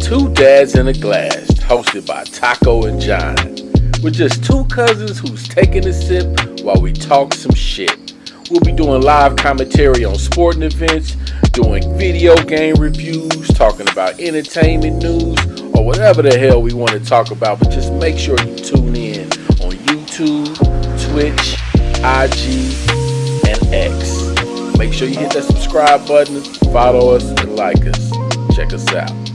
Two Dads in a Glass, hosted by Taco and John. We're just two cousins who's taking a sip while we talk some shit. We'll be doing live commentary on sporting events, doing video game reviews, talking about entertainment news, or whatever the hell we want to talk about. But just make sure you tune in on YouTube, Twitch, IG, and X. Make sure you hit that subscribe button, follow us, and like us. Check us out.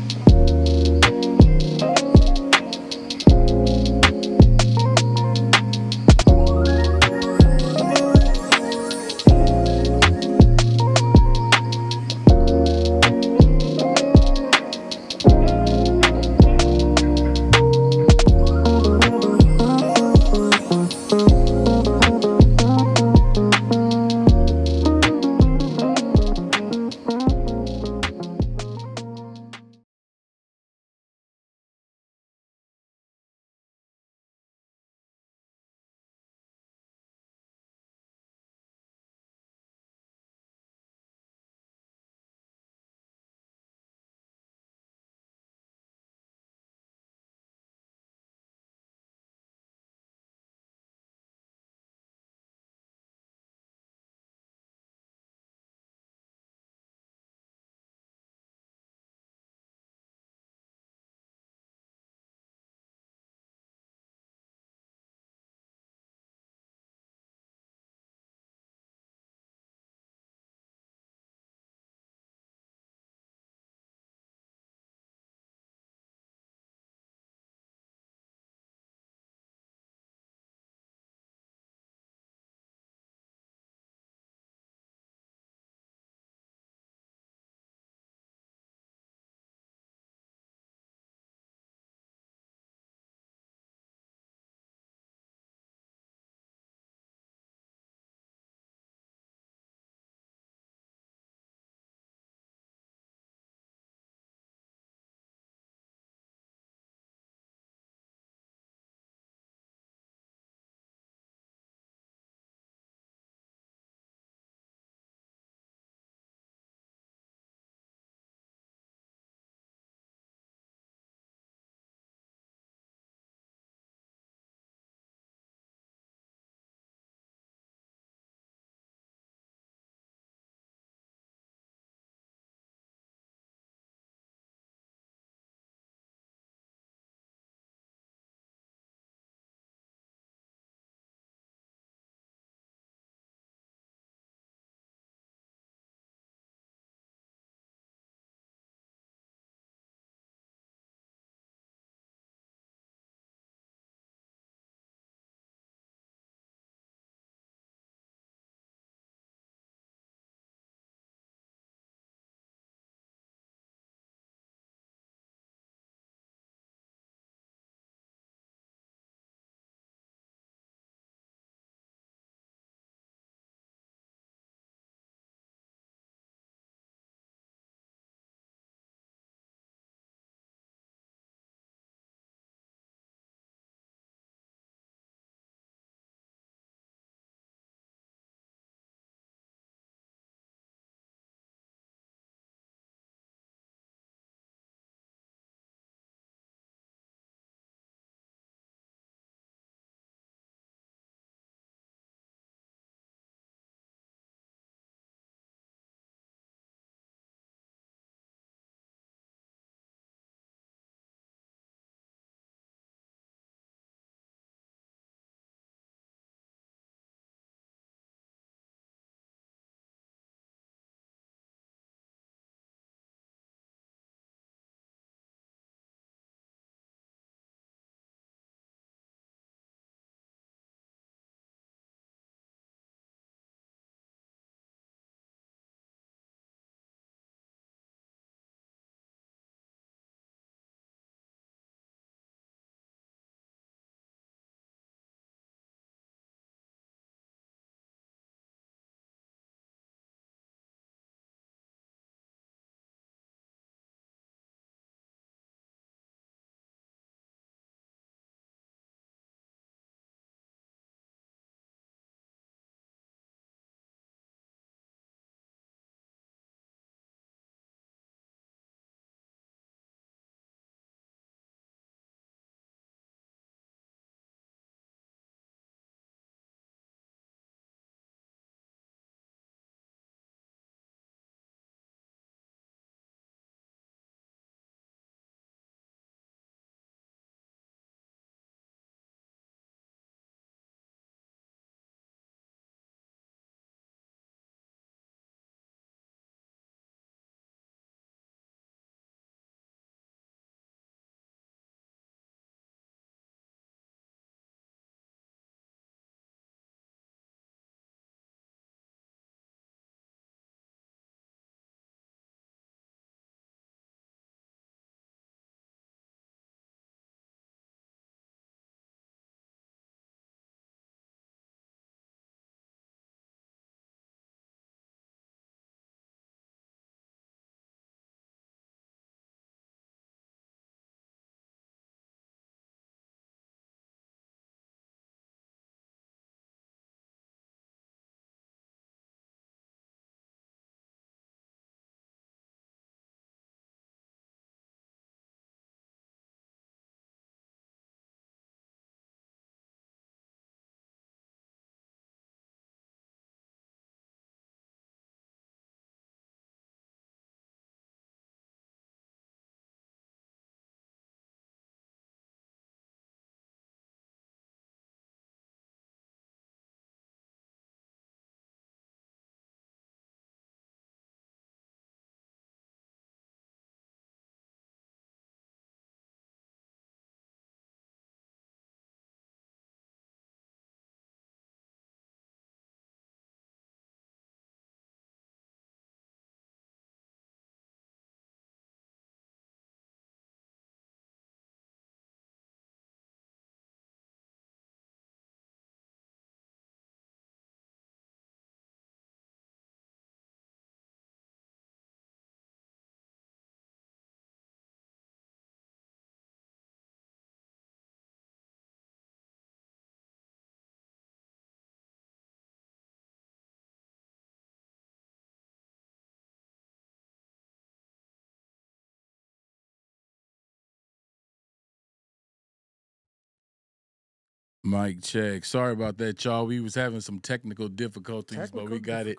Mic check. Sorry about that, y'all. We was having some technical difficulties, but we got it.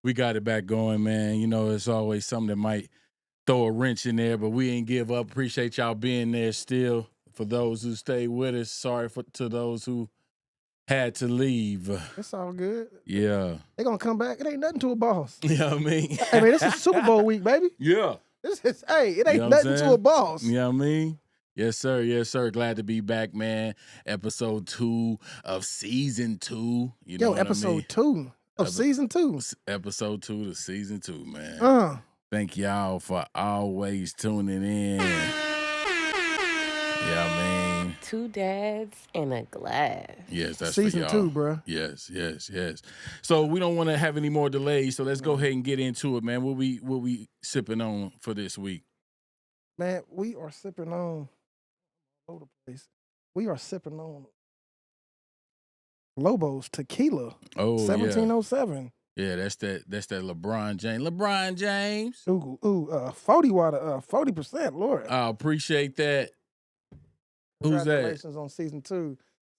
We got it back going, man. You know, it's always something that might throw a wrench in there, but we ain't give up. Appreciate y'all being there still. For those who stayed with us, sorry to those who had to leave. It's all good. Yeah. They gonna come back. It ain't nothing to a boss. You know what I mean? I mean, this is Super Bowl week, baby. Yeah. It ain't nothing to a boss. You know what I mean? Yes, sir. Yes, sir. Glad to be back, man. Episode 2 of season 2. You know what episode I mean? 2 of season 2. Episode 2 of season 2, man. Thank y'all for always tuning in. Yeah, I mean. 2 dads and a glass. Yes, that's season for y'all. 2, bro. Yes. So we don't want to have any more delays. So let's go ahead and get into it, man. What we sipping on for this week? Man, we are sipping on all over the place. We are sipping on Lobos tequila. Oh, 1707. Yeah, that's that LeBron James. LeBron James. 40 water, 40%, Lord. I appreciate that. Who's that? Congratulations on season 2.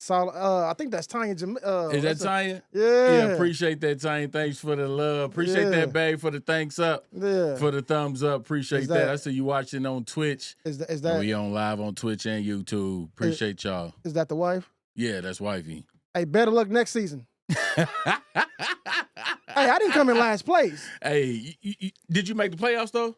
I think that's Tanya. Is that Tanya? Yeah, appreciate that, Tanya. Thanks for the love. Appreciate that, babe, for the thanks up. Yeah. For the thumbs up. Appreciate that. I see you watching on Twitch. Is that we on live on Twitch and YouTube. Appreciate y'all. Is that the wife? Yeah, that's wifey. Hey, better luck next season. Hey, I didn't come in last place. Hey, did you make the playoffs though?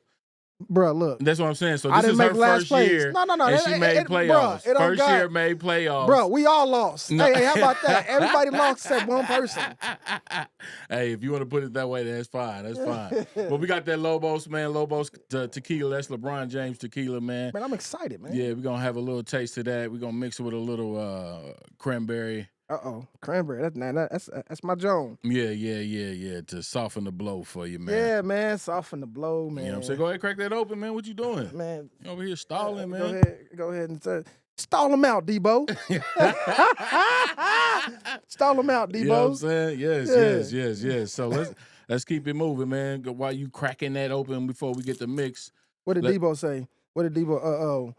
Bro, look. That's what I'm saying. So I this didn't is make her last first place. year. No. And she made playoffs. First year made playoffs. Bro, we all lost. No. Hey, how about that? Everybody lost except one person. Hey, if you want to put it that way, that's fine. That's fine. But we got that Lobos, man. Lobos tequila. That's LeBron James tequila, man. Man, I'm excited, man. Yeah, we're going to have a little taste of that. We're going to mix it with a little cranberry. Cranberry. That's my Joan. Yeah. To soften the blow for you, man. Yeah, man. Soften the blow, man. You know what I'm saying? Go ahead, crack that open, man. What you doing? Man. You over here stalling, man. Go ahead and stall him out, Debo. Stall him out, Debo. You know what I'm saying? Yes. So let's keep it moving, man. While you cracking that open before we get the mix. What did Debo say? What did Debo?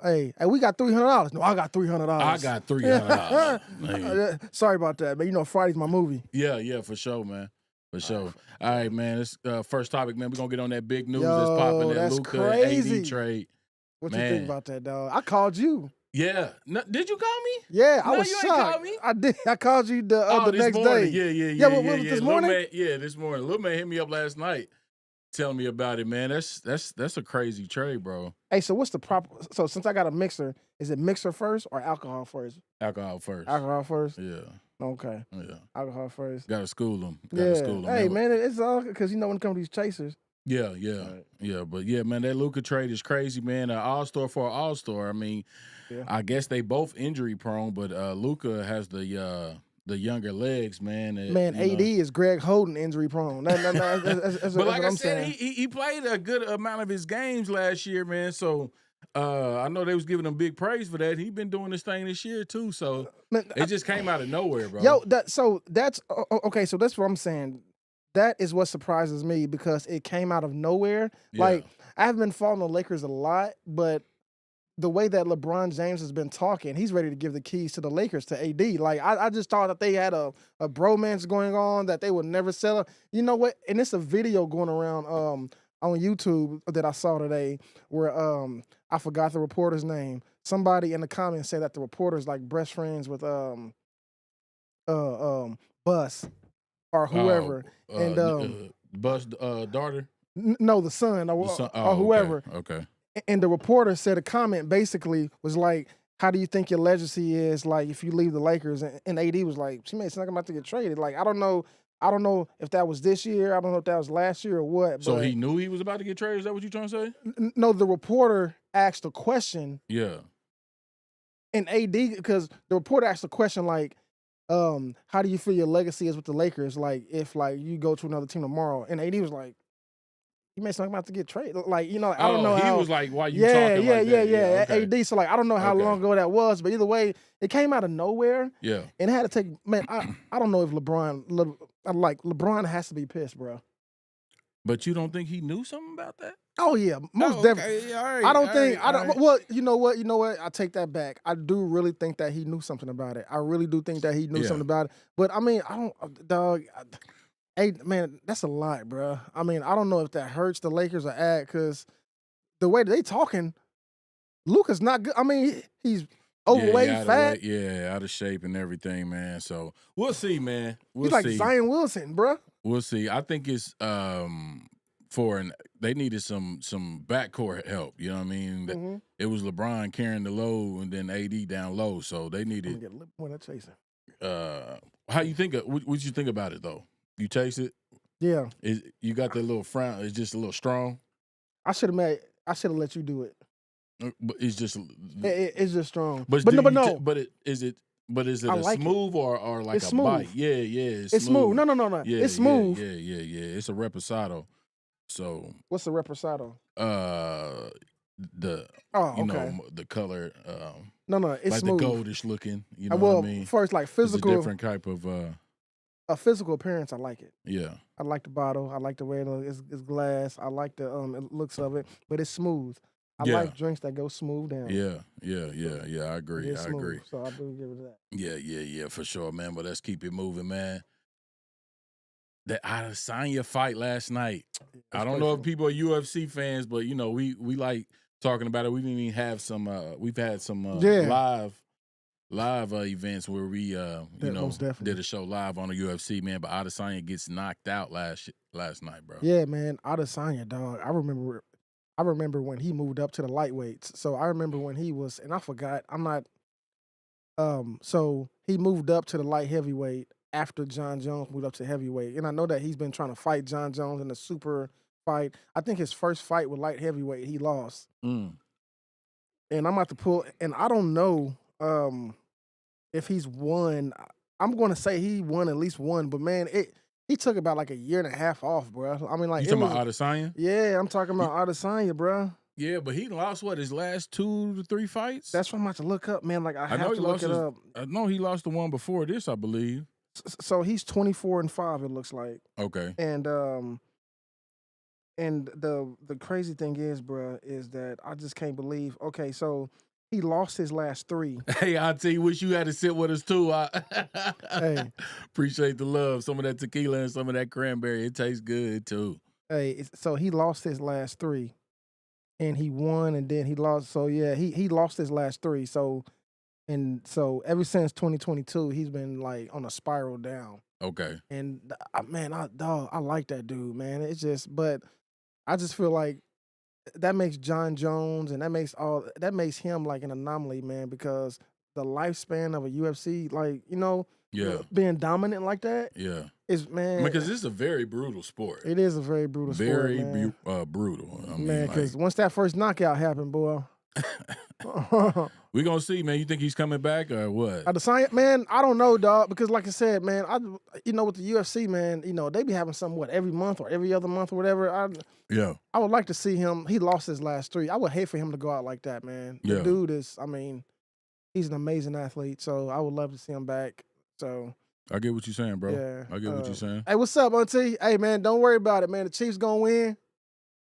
Hey, we got $300. No, I got $300. I got $300. Sorry about that, man. You know, Friday's my movie. Yeah, for sure, man. For sure. All right, man. This first topic, man. We're gonna get on that big news that's popping, that Luka AD trade. What you think about that, dog? I called you. Yeah. No, did you call me? Yeah, I no, was you shocked. Ain't called me? I did. I called you the next morning. day. Yeah. What was this morning? This morning. Lil man hit me up last night. Telling me about it, man. That's a crazy trade, bro. Hey, so what's the proper? So since I got a mixer, is it mixer first or alcohol first? Alcohol first. Alcohol first. Yeah. Okay. Yeah. Alcohol first. Gotta school them. Hey, man, it's all because you know when it comes to these chasers. Yeah. But yeah, man, that Luka trade is crazy, man. An all-star for an all-star. I mean, I guess they both injury prone, but Luka has the younger legs, man. AD is Greg Holden injury prone. That's but like I said, saying. He played a good amount of his games last year, man. So I know they was giving him big praise for that. He been doing this thing this year too. So it just came out of nowhere, bro. Yo, that's okay. So that's what I'm saying. That is what surprises me because it came out of nowhere. Yeah. Like I have been following the Lakers a lot, but the way that LeBron James has been talking, he's ready to give the keys to the Lakers to AD. Like, I just thought that they had a bromance going on, that they would never sell it. You know what? And it's a video going around on YouTube that I saw today where I forgot the reporter's name. Somebody in the comments said that the reporter's like best friends with Bus or whoever. Bus daughter? No, the son or whoever. Okay. And the reporter said a comment basically was like, how do you think your legacy is like if you leave the Lakers? And AD was like, she made something about to get traded. Like, I don't know if that was this year. I don't know if that was last year or what. So he knew he was about to get traded? Is that what you're trying to say? No, the reporter asked a question. Yeah. And AD, because the reporter asked a question like, how do you feel your legacy is with the Lakers? Like, if like you go to another team tomorrow. And AD was like, you made something about to get traded. Like, you know, I don't know he how. was like, why you talking like that? Yeah. Okay. AD, so like, I don't know how long ago that was, but either way, it came out of nowhere. Yeah. And it had to take, man, I don't know if LeBron has to be pissed, bro. But you don't think he knew something about that? Oh yeah, most definitely. Okay, all right. I don't all think right, I don't. all right. Well, you know what? I take that back. I do really think that he knew something about it. I really do think that he knew Yeah. something about it. But I mean, I don't, dog. Hey, man, that's a lot, bro. I mean, I don't know if that hurts the Lakers or add because the way they talking, Luka's not good. I mean, he's overweight, out of fat. out of shape and everything, man. So we'll see, man. We'll He's like see. Zion Wilson, bro. We'll see. I think it's they needed some backcourt help. You know what I mean? Mm-hmm. It was LeBron carrying the load and then AD down low, so they I'm gonna needed. get a little more of that chasing. How you think? What you think about it though? You chase it? Yeah, You got that little frown? It's just a little strong. I should have let you do it. But it's just. It's just strong. But no. is it I a like it. smooth or like It's a smooth. bite? Yeah, It's smooth. No. Yeah, It's smooth. Yeah. It's a reposado. So What's the reposado? the Oh, you okay. know the color No, it's like smooth. the goldish looking. You know Well, what I mean? first, like It's a physical, different type of a physical appearance. I like it. yeah. I like the bottle. I like the way it looks. It's glass. I like the looks of it, but it's smooth. I Yeah. like drinks that go smooth down. Yeah. I agree. It's I smooth, agree. So I do give it that. Yeah, for sure, man. But let's keep it moving, man. That Adesanya fight last night. I don't know if people are UFC fans, but you know, we like talking about it. We didn't even have some we've had some live events where we most definitely. did a show live on the UFC, man. But Adesanya gets knocked out last night, bro. Yeah, man. Adesanya, dog. I remember when he moved up to the lightweights. So I remember when he was, and I forgot. I'm not. So he moved up to the light heavyweight after John Jones moved up to heavyweight, and I know that he's been trying to fight John Jones in a super fight. I think his first fight with light heavyweight he lost, and I'm about to pull. And I don't know if he's won. I'm going to say he won at least one, but man, he took about like a year and a half off, bro. I mean, like you talking about Adesanya? Yeah, I'm talking about Adesanya, bro. Yeah, but he lost his last 2 to 3 fights. That's what I'm about to look up, man. Like I have know to look it up. I know he lost the one before this, I believe. So he's 24-5. It looks like. Okay. And the crazy thing is, bro, is that I just can't believe. Okay, so he lost his last 3. Hey, Auntie, wish you had to sit with us too. Hey, appreciate the love. Some of that tequila and some of that cranberry. It tastes good too. hey, so he lost his last 3, and he won, and then he lost. So yeah, he lost his last 3. So ever since 2022, he's been like on a spiral down. Okay. And man, I like that dude, man. It's just, but I just feel like that makes John Jones and that makes him like an anomaly, man, because the lifespan of a UFC, like, being dominant like that, is, man. Because this is a very brutal sport. It is a very brutal sport, very man. brutal. I mean, man, because once that first knockout happened, boy. We gonna see, man. You think he's coming back or what? Adesanya, man, I don't know, dog. Because like I said, man, with the UFC, man, they be having something every month or every other month or whatever. I would like to see him. He lost his last 3. I would hate for him to go out like that, man. The dude is, he's an amazing athlete. So I would love to see him back. So I get what you're saying, bro. Yeah, I get what you're saying. Hey, what's up, Auntie? Hey, man, don't worry about it, man. The Chiefs gonna win.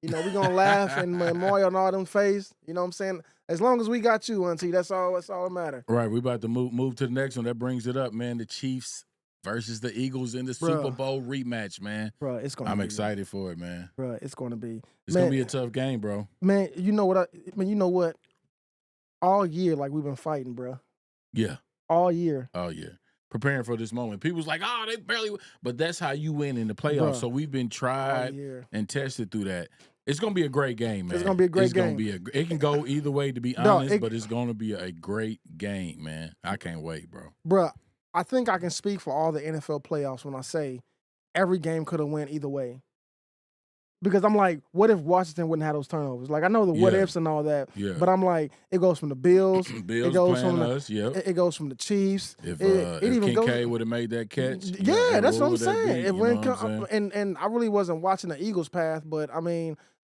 We're going to laugh and Mario and all them face. You know what I'm saying? As long as we got you, Auntie, that's all that matters. Right, we about to move to the next one. That brings it up, man. The Chiefs versus the Eagles in the Super Bowl rematch, man. Bro, it's going to be. I'm excited for it, man. Bro, it's going to be. It's going to be a tough game, bro. Man, you know what? All year, like, we've been fighting, bro. Yeah. All year. Preparing for this moment. People's like, oh, they barely. But that's how you win in the playoffs. Bruh. So we've been tried and tested through that. It's going to be a great game, man. It's going to be a great game. It can go either way, to be honest, but it's going to be a great game, man. I can't wait, bro. Bruh, I think I can speak for all the NFL playoffs when I say every game could have went either way. Because I'm like, what if Washington wouldn't have those turnovers? Like, I know the what ifs and all that, but I'm like, it goes from the Bills. It goes from us, It goes from the Chiefs. If Kincaid would have made that catch. That's what I'm saying. And I really wasn't watching the Eagles' path, but,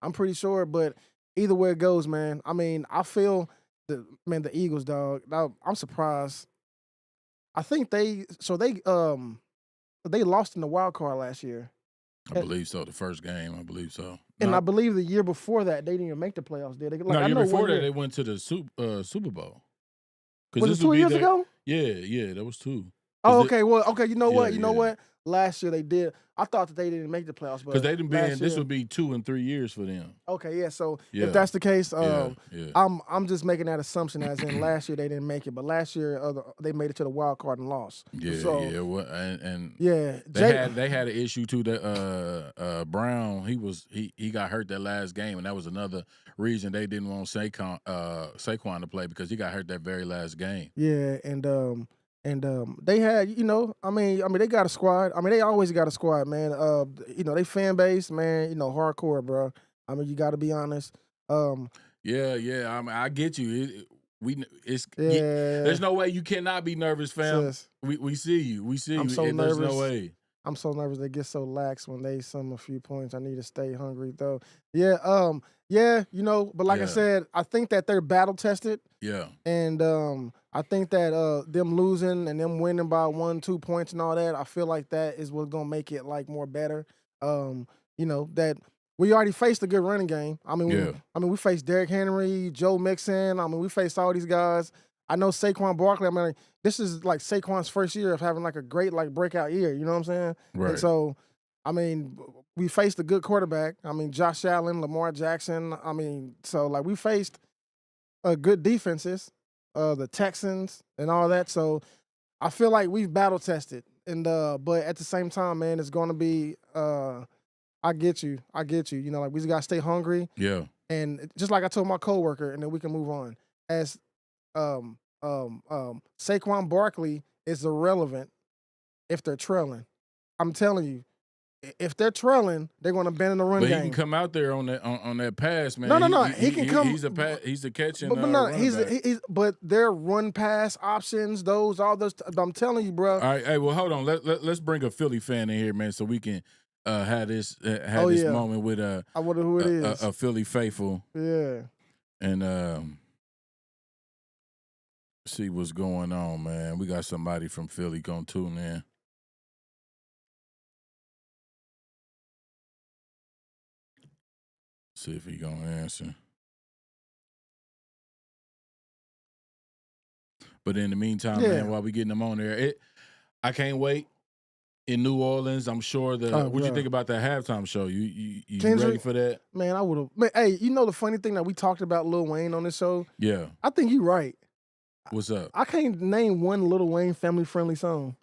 I'm pretty sure. But either way it goes, man, I feel the Eagles, dog. I'm surprised. I think they lost in the wild card last year. I believe so. The first game, I believe so. And No, I believe the year before that, they didn't even make the playoffs, did they? Like, no, I year know before one that year. they went to the Super Bowl. Was it this 2 would be years their ago? yeah, that was 2. Oh, okay. Well, okay. You know Yeah, what? You know yeah. what? Last year they did. I thought that they didn't make the playoffs, Because but they didn't last this year. would be 2 and 3 years for them. Okay, yeah. So Yeah. if that's the case, Yeah. I'm just making that assumption as in last year they didn't make it, but last year they made it to the wild card and lost. Yeah, So, yeah. Well, and yeah, they had an issue too that Brown he got hurt that last game, and that was another reason they didn't want Saquon to play because he got hurt that very last game. Yeah, and they had, I mean, they got a squad. I mean, they always got a squad, man. They fan base, man, hardcore, bro. I mean, you got to be honest. Yeah. I mean, I get you. Yeah. There's no way you cannot be nervous, fam. Sis, We see you. We see I'm you. so There's no nervous. way. I'm so nervous they get so lax when they a few points. I need to stay hungry though. Yeah, but like I Yeah. said, I think that they're battle tested. Yeah. And I think that them losing and them winning by 1-2 points and all that, I feel like that is what's gonna make it like more better. That we already faced a good running game. I mean, we faced Derrick Henry, Joe Mixon. I mean, we faced all these guys. I know Saquon Barkley. I mean, this is like Saquon's first year of having like a great like breakout year. You know what I'm saying? Right. And so, I mean, we faced a good quarterback. I mean, Josh Allen, Lamar Jackson. I mean, so like we faced good defenses, the Texans and all that. So I feel like we've battle tested. And but at the same time, man, it's going to be. I get you. Like we just gotta stay hungry. Yeah. And just like I told my coworker, and then we can move on. As Saquon Barkley is irrelevant if they're trailing. I'm telling you, if they're trailing, they're going to bend in the run But game. he can come out there on that pass, man. No. He can come. He's a catching. But their run pass options, all those. I'm telling you, bro. All right, hey, well, hold on. Let's bring a Philly fan in here, man, so we can have this moment with I wonder who it is. A Philly faithful. Yeah. And see what's going on, man. We got somebody from Philly gonna tune in. See if he gonna answer. But in the meantime, man, while we getting them on there, I can't wait. In New Orleans, I'm sure what you think about that halftime show? You ready for that? Man, I would have. Hey, the funny thing that we talked about Lil Wayne on this show? Yeah. I think you're right. What's up? I can't name one Lil Wayne family-friendly song.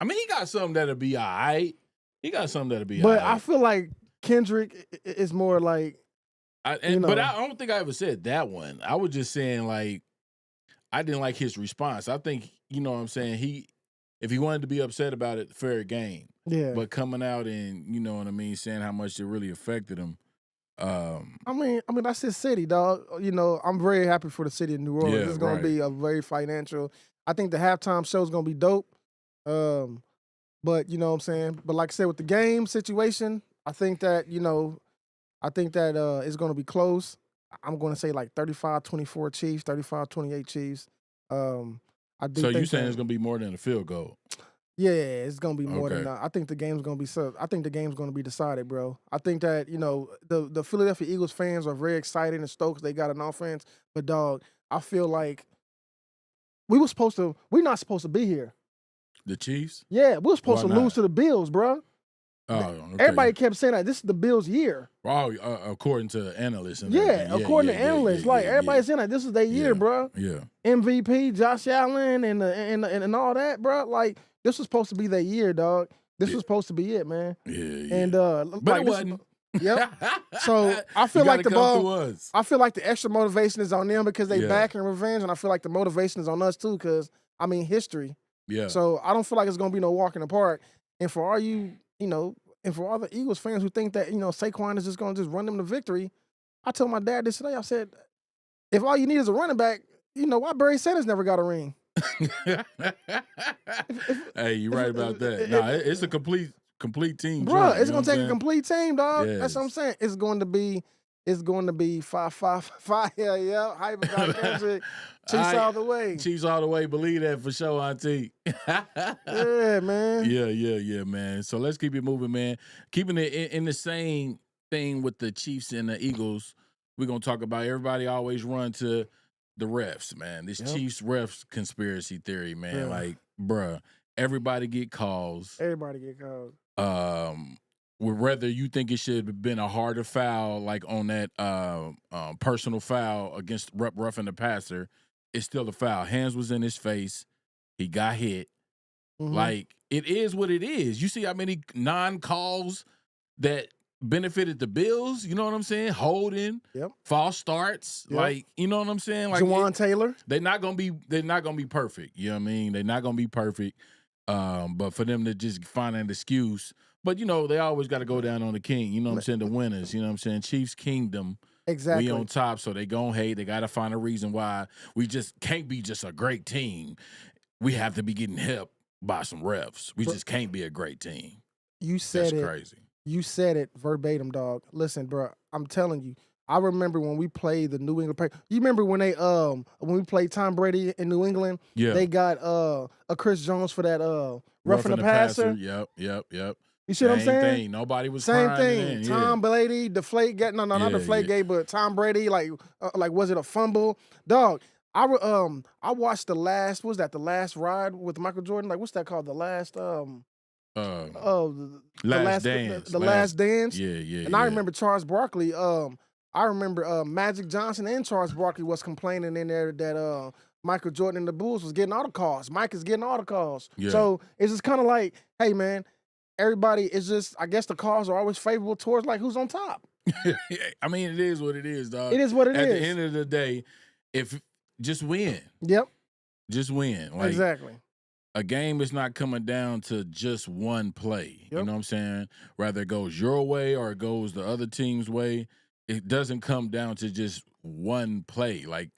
I mean, he got something that'll be all right. But I feel like Kendrick is more like. But I don't think I ever said that one. I was just saying, like, I didn't like his response. I think, you know what I'm saying, if he wanted to be upset about it, fair game. Yeah. But coming out and, you know what I mean, saying how much it really affected him. I mean, that's his city, dog. I'm very happy for the city of New Orleans. It's going to be a very financial. I think the halftime show is going to be dope. But you know what I'm saying? But like I said, with the game situation, I think that, it's going to be close. I'm going to say like 35-24 Chiefs, 35-28 Chiefs. So you saying it's gonna be more than a field goal? Yeah, it's gonna be more than that. I think the game's gonna be decided, bro. I think that the Philadelphia Eagles fans are very excited and stoked they got an offense, but dog, I feel like we're not supposed to be here. The Chiefs? Yeah, we're supposed to lose to the Bills, bro. Oh, okay. Everybody kept saying that this is the Bills' year. Oh, according to analysts. According to analysts, everybody's saying that this is their year, bro. Yeah. MVP, Josh Allen, and all that, bro. Like this was supposed to be their year, dog. This was supposed to be it, man. Yeah. And but it wasn't. Yep. So I feel like I feel like the extra motivation is on them because they back in revenge, and I feel like the motivation is on us too because history. Yeah. So I don't feel like it's gonna be no walk in the park. And for all and for all the Eagles fans who think that, Saquon is just going to just run them to victory, I told my dad this today. I said, if all you need is a running back, why Barry Sanders never got a ring? Hey, you're right about that. Nah, it's a complete team. Bro, it's going to take a complete team, dog. Yes. That's what I'm saying. It's going to be It's going to be fire. Yeah, hype about Kendrick. Chiefs all the way. Chiefs all the way. Believe that for sure, Auntie. Yeah, man. Yeah, man. So let's keep it moving, man. Keeping it in the same thing with the Chiefs and the Eagles, we're going to talk about everybody always run to the refs, man. This Chiefs refs conspiracy theory, man. Yeah. Like, bruh, everybody get calls. Everybody get calls. Whether you think it should have been a harder foul, like on that personal foul against roughing the passer, it's still a foul. Hands was in his face. He got hit. Mhm. Like, it is what it is. You see how many non-calls that benefited the Bills? You know what I'm saying? Holding, false starts. Yep. Like, you know what I'm saying? Like Jawan Taylor. They're not gonna be perfect. You know what I mean? They're not gonna be perfect. But for them to just find an excuse. But, you know, they always got to go down on the king. You know what I'm saying? The winners. You know what I'm saying? Chiefs Kingdom. Exactly. We on top, so they gon' hate. They got to find a reason why we just can't be just a great team. We have to be getting help by some refs. We just can't be a great team. You said That's crazy. You said it verbatim, dog. Listen, bro, I'm telling you. I remember when we played the New England. You remember when we played Tom Brady in New England? Yeah. They got a Chris Jones for that roughing the passer. Yep. You see what I'm saying? Thing. Nobody was same crying thing. Tom Brady, deflate. Not deflate gate, but Tom Brady. Like was it a fumble? Dog. I watched the last. Was that the last ride with Michael Jordan? Like what's that called? The last Last Dance. The Last Dance. Yeah. And I remember Charles Barkley. I remember Magic Johnson and Charles Barkley was complaining in there that Michael Jordan and the Bulls was getting all the calls. Mike is getting all the calls. Yeah. So it's just kind of like, hey man, everybody is just. I guess the calls are always favorable towards like who's on top. I mean, it is what it is, dog. It is what it is. At the end of the day, if just win. Yep. Just win. Like, exactly. A game is not coming down to just one play. Yep. You know what I'm saying? Whether it goes your way or it goes the other team's way, it doesn't come down to just one play. Like,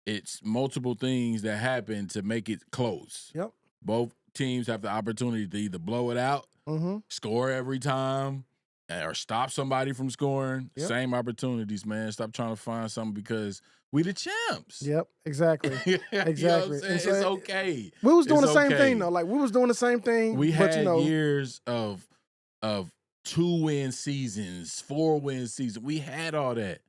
it's multiple things that happen to make it close. Yep. Both teams have the opportunity to either blow it out, score every time, or stop somebody from scoring. Yep. Same opportunities, man. Stop trying to find something because we the champs. Yep, exactly. Exactly. You know what I'm saying? So it's okay. We was doing It's the same okay. thing though. Like we was doing the same thing. We but, had years of 2-win seasons, 4-win seasons. We had all that.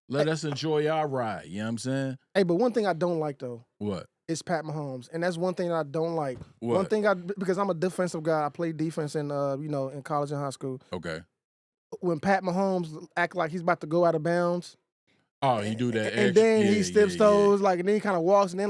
Let us enjoy our ride. You know what I'm saying? Hey, but one thing I don't like though. What? It's Pat Mahomes, and that's one thing I don't like. What? One thing because I'm a defensive guy. I played defense in in college and high school. Okay. When Pat Mahomes act like he's about to go out of bounds. Oh, he do that, and then he steps toes, like, and then he kind of walks, and then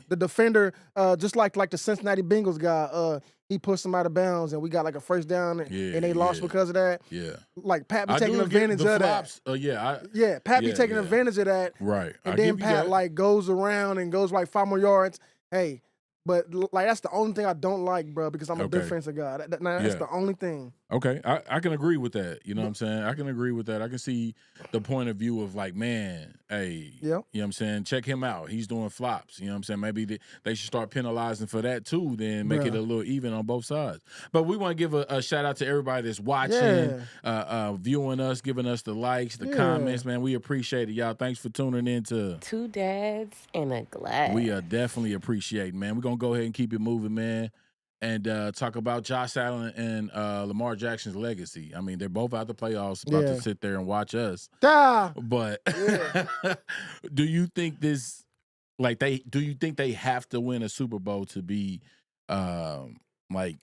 the defender, just like the Cincinnati Bengals guy, he pushed him out of bounds, and we got like a first down, and they lost because of that. Yeah, like Pat be taking advantage of that. Pat be taking advantage of that. Right, and then Pat like goes around and goes like 5 more yards. Hey, but like that's the only thing I don't like, bro, because I'm a defensive guy. That's the only thing. Okay, I can agree with that. You know what I'm saying? I can agree with that. I can see the point of view of like, man, hey, you know what I'm saying? Check him out. He's doing flops. You know what I'm saying? Maybe they should start penalizing for that too, then make it a little even on both sides. But we want to give a shout out to everybody that's watching, viewing us, giving us the likes, the comments, man. We appreciate it, y'all. Thanks for tuning in to Two Dads and a Glass. We definitely appreciate it, man. We're going to go ahead and keep it moving, man. And talk about Josh Allen and Lamar Jackson's legacy. I mean, they're both out the playoffs, about to sit there and watch us. But do you think do you think they have to win a Super Bowl to be like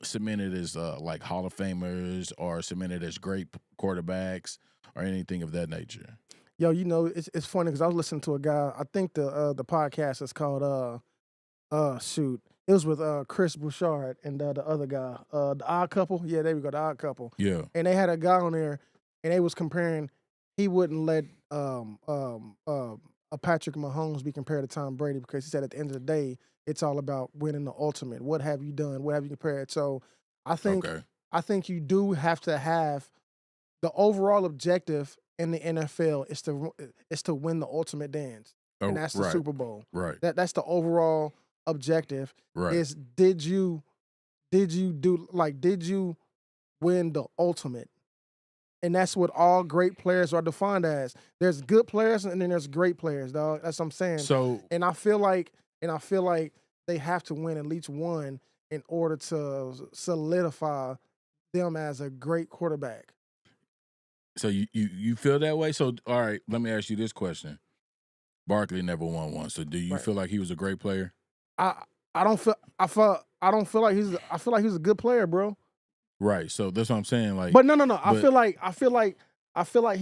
cemented as like Hall of Famers or cemented as great quarterbacks or anything of that nature? Yo, you know, it's funny because I was listening to a guy. I think the podcast is called It was with Chris Bouchard and the other guy, the Odd Couple. Yeah, there we go, the Odd Couple. Yeah. And they had a guy on there, and they was comparing. He wouldn't let a Patrick Mahomes be compared to Tom Brady because he said at the end of the day, it's all about winning the ultimate. What have you done? What have you compared? So I think you do have to have the overall objective in the NFL is to win the ultimate dance, and that's the Super Bowl. Right. That's the overall objective. Right. Is did you win the ultimate? And that's what all great players are defined as. There's good players and then there's great players, dog. That's what I'm saying. So And I feel like they have to win at least one in order to solidify them as a great quarterback. So you feel that way? So all right, let me ask you this question. Barkley never won one. So do you Right. feel like he was a great player? I don't feel like he's a good player, bro. Right. So that's what I'm saying. Like, But no. I but- feel like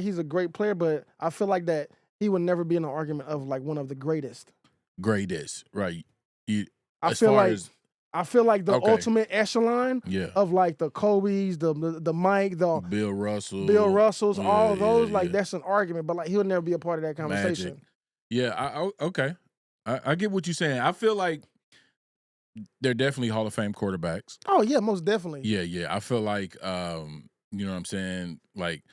he's a great player, but I feel like that he would never be in an argument of like one of the greatest. greatest, right? I feel like the Okay. ultimate echelon Yeah. of like the Kobe's, the Mike, the Bill Russell, Bill Russells, Yeah, all of those, yeah, like yeah. that's an argument, but like he'll never be a part of that conversation. Magic. Yeah. Okay. I get what you're saying. I feel like they're definitely Hall of Fame quarterbacks. Oh yeah, most definitely. Yeah. I feel like, you know what I'm saying? Like,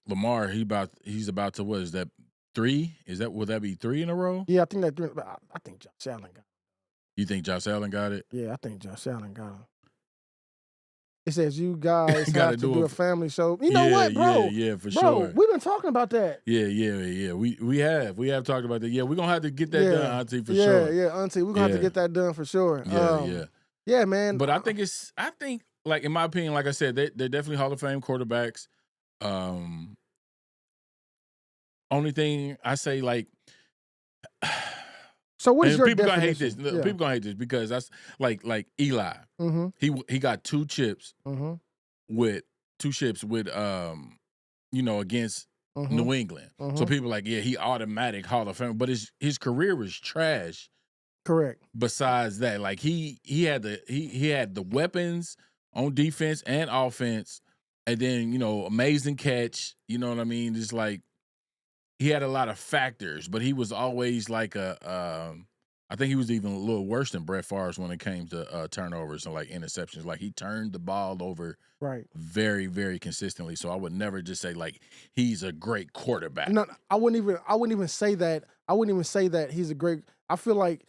Lamar, he's about to, what is that, 3? Would that be 3 in a row? Yeah, I think Josh Allen got it. You think Josh Allen got it? Yeah, I think Josh Allen got him. It says you guys Gotta have to do do a- a family show. You know what, bro? Yeah, for Bro, sure. we've been talking about that. Yeah. We have talked about that. Yeah, we're gonna have to get that Yeah. done, Auntie, for Yeah, sure. yeah, Auntie, we're gonna have to Yeah. get that done for sure. Yeah. Yeah, man. But I think like, in my opinion, like I said, they're definitely Hall of Fame quarterbacks. Only thing I say, like, So what is and your people gonna hate definition? this. Yeah. People gonna hate this because that's like Eli. Mm-hmm. He got 2 chips Mm-hmm. with against Mm-hmm. New England. So Mhm. people like, yeah, he automatic Hall of Fame, but his career was trash. Correct. Besides that, like he had the weapons on defense and offense, and then amazing catch. You know what I mean? Just like he had a lot of factors, but he was always like I think he was even a little worse than Brett Favre when it came to turnovers and like interceptions. Like he turned the ball over Right. very, very consistently. So I would never just say like he's a great quarterback. No, I wouldn't even say that. I wouldn't even say that he's a great. I feel like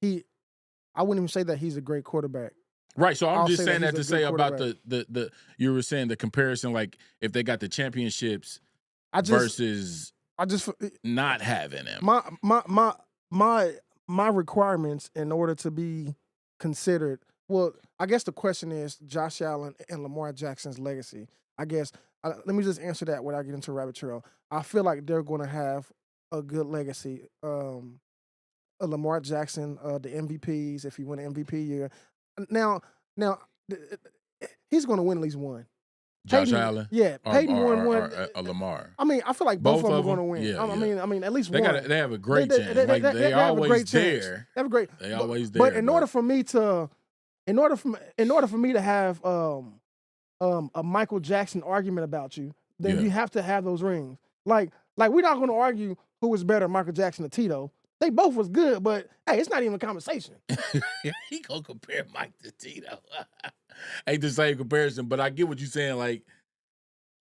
I wouldn't even say that he's a great quarterback. Right. So I'm I'll just say saying that that he's to a say good about quarterback. the you were saying the comparison, like if they got the championships I just versus I not having them. my requirements in order to be considered. Well, I guess the question is Josh Allen and Lamar Jackson's legacy. I guess let me just answer that without getting into a rabbit trail. I feel like they're going to have a good legacy. Lamar Jackson, the MVPs, if he win an MVP year. Now, he's going to win at least one. Josh Peyton- Allen, Yeah, or, Peyton or, won or, one. or Lamar. I mean, I feel like both of them are of going to them? win. Yeah, I mean, at least They one. they have a great They- chance. they- Like they- they they have a always great chance. there. They have a great. They always there. But in order for me to have a Michael Jackson argument about you, then Yeah. you have to have those rings. Like we're not going to argue who was better, Michael Jackson or Tito. They both was good, but hey, it's not even a conversation. He gonna compare Mike to Tito. Ain't the same comparison, but I get what you're saying. Like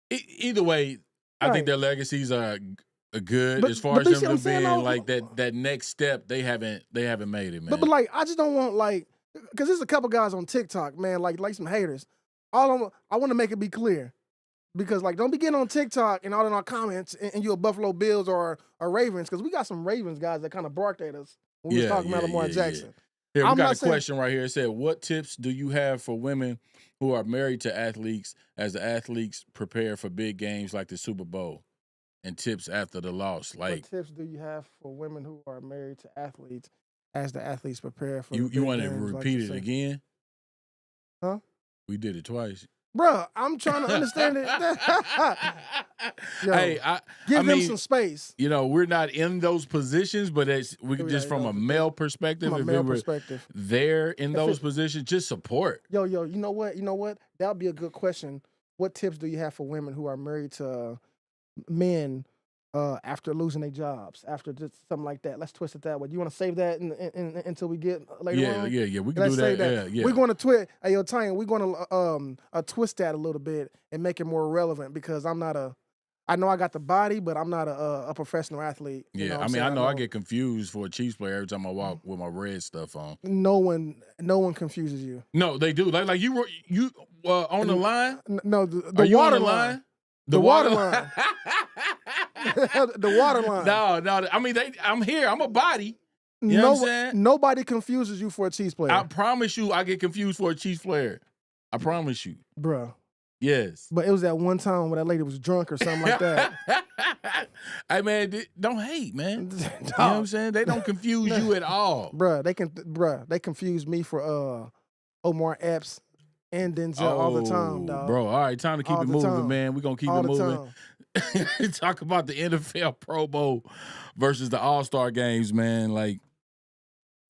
either way, I Right. think their legacies are good But- as far but as you see them what I'm saying, being though? like that next step. They haven't made it, man. But like, I just don't want because there's a couple guys on TikTok, man, like some haters. I want to make it be clear, because like don't be getting on TikTok and all in our comments and you a Buffalo Bills or Ravens, because we got some Ravens guys that kind of barked at us when we was talking about Lamar Jackson. Here, we I'm got not a saying- question right here. It said, what tips do you have for women who are married to athletes as the athletes prepare for big games like the Super Bowl, and tips after the loss? Like, What tips do you have for women who are married to athletes as the athletes prepare for? you want to repeat it again? Huh? We did it twice. Bruh, I'm trying to understand it. Yo, Hey, Give I them mean, some space. we're not in those positions, but we can just from a male perspective, From a if male we were perspective. there in If those it- positions, just support. Yo, you know what? That would be a good question. What tips do you have for women who are married to men after losing their jobs, after just something like that? Let's twist it that way. You want to save that until we get later on? Yeah. We can Let's do say that. Yeah. We're going to twist. Hey, yo, Tanya, we're going to twist that a little bit and make it more relevant, because I'm not a I know I got the body, but I'm not a professional athlete. You know Yeah, what I I'm mean, I saying? know I get confused for a Chiefs player every time I walk with my red stuff on. No one confuses you. No, they do. Like you on the line? No, Are the you on water the line. line? The water line. The water line. No. I mean, I'm here. I'm a body. You know what I'm saying? Nobody confuses you for a Chiefs player. I promise you, I get confused for a Chiefs player. I promise you. Bruh. Yes. But it was that one time when that lady was drunk or something like that. Hey, man, don't hate, man. You know what I'm saying? They don't confuse you at all. They confuse me for Omar Epps and Denzel all the time, dog. Bro, all right, time to keep All it the moving, time. man. We're going to keep All it the moving. Talk about the NFL Pro Bowl versus the All-Star games, man. Like,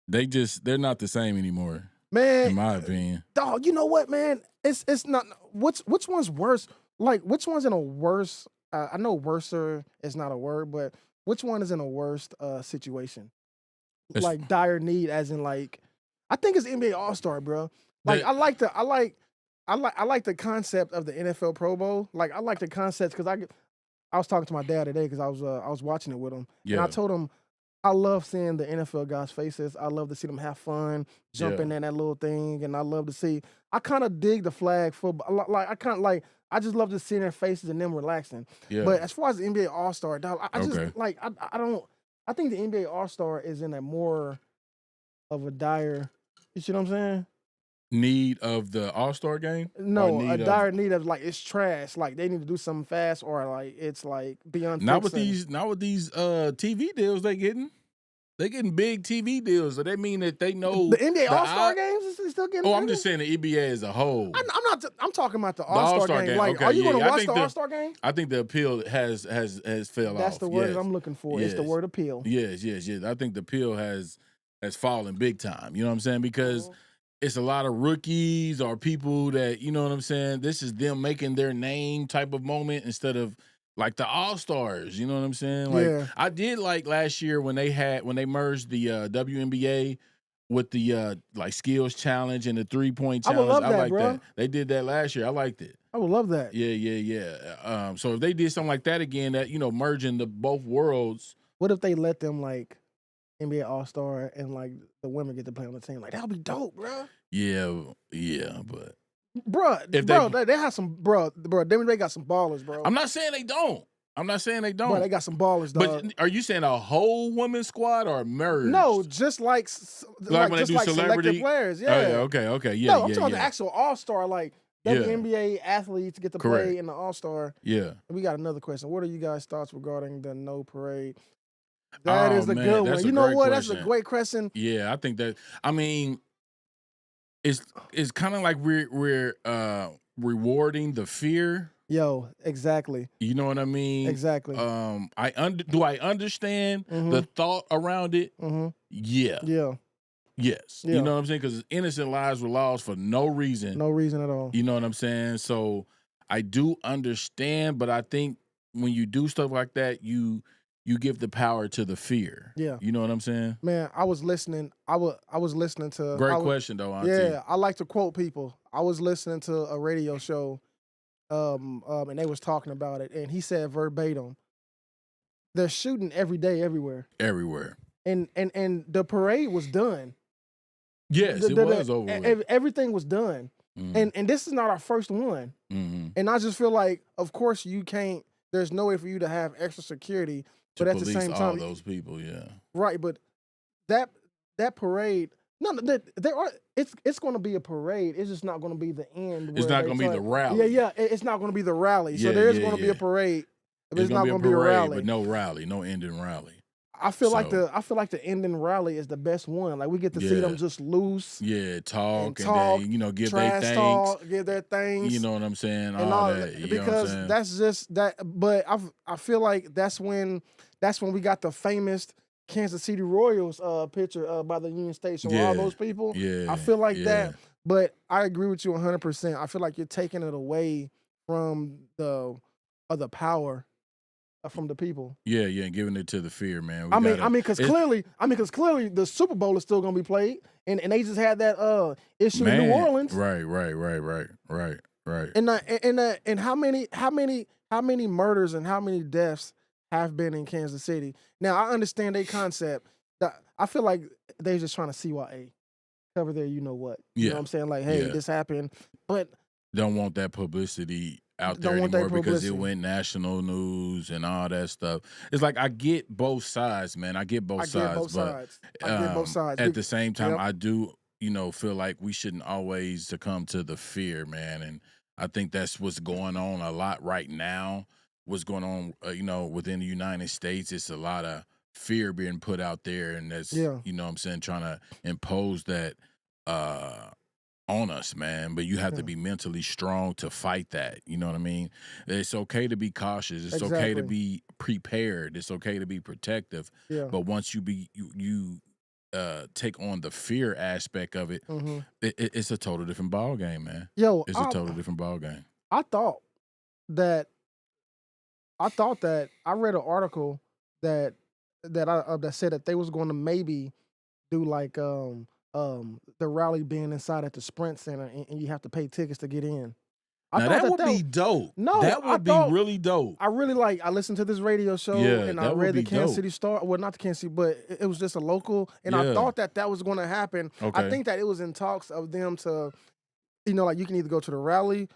they're not the same anymore, Man, in my opinion. dog, you know what, man? It's not which one's worse? Like, which one's in a worse I know worser is not a word, but which one is in a worst situation? Like dire need, as in like, I think it's NBA All-Star, bro. Like, I like the concept of the NFL Pro Bowl. Like, I like the concept because I was talking to my dad today because I was watching it with him, and I told him I love seeing the NFL guys' faces. I love to see them have fun, jumping in that little thing, and I love to see. I kind of dig the flag football. Like I just love to see their faces and them relaxing. Yeah. But as far as the NBA All-Star, dog, I just like I don't. I think the NBA All-Star is in a more of a dire. You see what I'm saying? Need of the All-Star game? No, a dire need of like it's trash. Like they need to do something fast, or like it's like beyond. Not with these TV deals they getting. They getting big TV deals, so that mean that they know the NBA All-Star games is still getting. Oh, I'm just saying the NBA as a whole. I'm not. I'm talking about the All-Star game. Like, are you going to watch the All-Star game? I think the appeal has fell off. That's the word that I'm looking for. Yes. It's the word appeal. Yes. I think the appeal has fallen big time. You know what I'm saying? Because it's a lot of rookies or people that, you know what I'm saying? This is them making their name type of moment instead of like the All-Stars. You know what I'm saying? Like I did like last year when they merged the WNBA with the like skills challenge and the 3-point challenge. I would love that, like bro. that. They did that last year. I liked it. I would love that. Yeah. So if they did something like that again, that, you know, merging the both worlds. What if they let them like NBA All-Star and like the women get to play on the team? Like that would be dope, bro. Yeah, but they have some they got some ballers, bro. I'm not saying they don't. Bro, they got some ballers, dog. But are you saying a whole women's squad or merged? No, just like when they do selected players. Yeah. Okay. Yeah. No, I'm talking the actual All-Star, like WNBA athletes get to play in the All-Star. Yeah. We got another question. What are you guys' thoughts regarding the no parade? That is a good one. You know what? That's a great question. Yeah, I think that. I mean, it's kind of like we're rewarding the fear. Yo, exactly. You know what I mean? Exactly. Do I understand the thought around it? Mm-hmm. Yeah. Yes. Yeah. You know what I'm saying? Because innocent lives were lost for no reason. No reason at all. You know what I'm saying? So I do understand, but I think when you do stuff like that, you give the power to the fear. Yeah. You know what I'm saying? Man, I was listening. I was listening to. Great question, though, Auntie. Yeah, I like to quote people. I was listening to a radio show, and they was talking about it, and he said verbatim, "They're shooting every day, everywhere." Everywhere. And the parade was done. Yes, it was over with. Everything was done. Mm-hmm. And this is not our first one. Mm-hmm. And I just feel like, of course, you can't. There's no way for you to have extra security. But at the same time, all those people, yeah, right. But that parade, there are. It's going to be a parade. It's just not going to be the end. It's not going to be the rally. Yeah. It's not going to be the rally. So there is going to be a parade. But it's not going to be a rally. But no rally, no ending rally. I feel like the ending rally is the best one. Like we get to see them just loose. Yeah, talk and then, give their thanks. Give their thanks. You know what I'm saying? And all that. Because that's just that. But I feel like that's when we got the famous Kansas City Royals picture by the Union Station with all those people. Yeah, I feel like that. But I agree with you 100%. I feel like you're taking it away from the power. From the people, and giving it to the fear, man. Because clearly the Super Bowl is still gonna be played, and they just had that issue in New Orleans, right. And how many how many murders and how many deaths have been in Kansas City? Now I understand their concept. I feel like they're just trying to CYA, cover their you know what. You know what I'm saying? Like, hey, this happened, but don't want that publicity out there don't want that anymore because it publicity. went national news and all that stuff. It's like I get both sides, man. I get both sides, but I get both sides. At the same time, I do, feel like we shouldn't always succumb to the fear, man. And I think that's what's going on a lot right now. What's going on, within the United States? It's a lot of fear being put out there, and that's, what I'm saying, trying to impose that on us, man. But you have to be mentally strong to fight that. You know what I mean? It's okay to be cautious. It's okay to be prepared. It's okay to be protective. Yeah. But once you take on the fear aspect of it, it's a total different ball game, man. It's a total different ball game. I thought that I read an article that said that they was going to maybe do like the rally being inside at the Sprint Center and you have to pay tickets to get in. Now that would be dope. No, that would be really dope. I listened to this radio show and I read the Kansas City Star. Well, not the Kansas City, but it was just a local. And I thought that was going to happen. Okay. I think that it was in talks of them to, like you can either go to the rally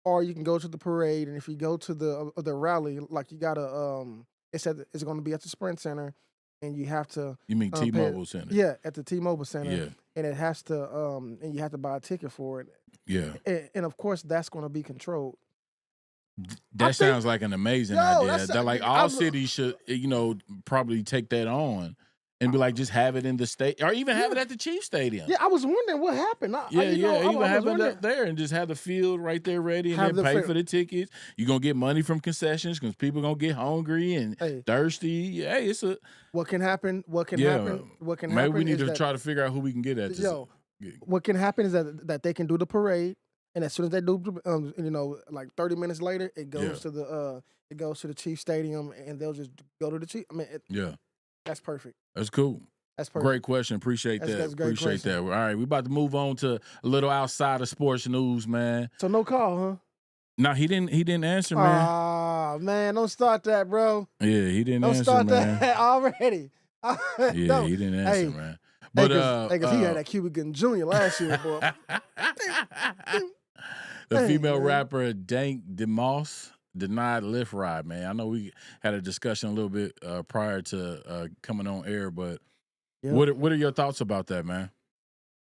or you can go to the parade. And if you go to the rally, like you gotta, it said it's going to be at the Sprint Center. And you have to. You mean T-Mobile Center? Yeah, at the T-Mobile Center. Yeah. And it has to. And you have to buy a ticket for it. Yeah. And of course, that's going to be controlled. That sounds like an amazing idea. That like all cities should, probably take that on and be like, just have it in the state, or even have it at the Chiefs Stadium. Yeah, I was wondering what happened. Even have it up there and just have the field right there ready and then pay for the tickets. You're going to get money from concessions because people going to get hungry and thirsty. Hey, it's a... What can happen? Maybe we need to try to figure out who we can get at this. What can happen is that they can do the parade, and as soon as they do, like 30 minutes later, it goes to the Chiefs Stadium, and they'll just go to the Chiefs. I mean, that's perfect. That's cool. That's perfect. Great question. Appreciate that. That's a great Appreciate question. that. All right, we about to move on to a little outside of sports news, man. So no call, huh? No, he didn't answer, man. Ah, man, don't start that, bro. Yeah, he didn't answer, man. Don't man. start that already. Yeah, he didn't answer, man. But because he had that Cuban Jr. last year, boy. The female rapper Dank DeMoss denied Lyft ride, man. I know we had a discussion a little bit prior to coming on air, but what are your thoughts about that, man?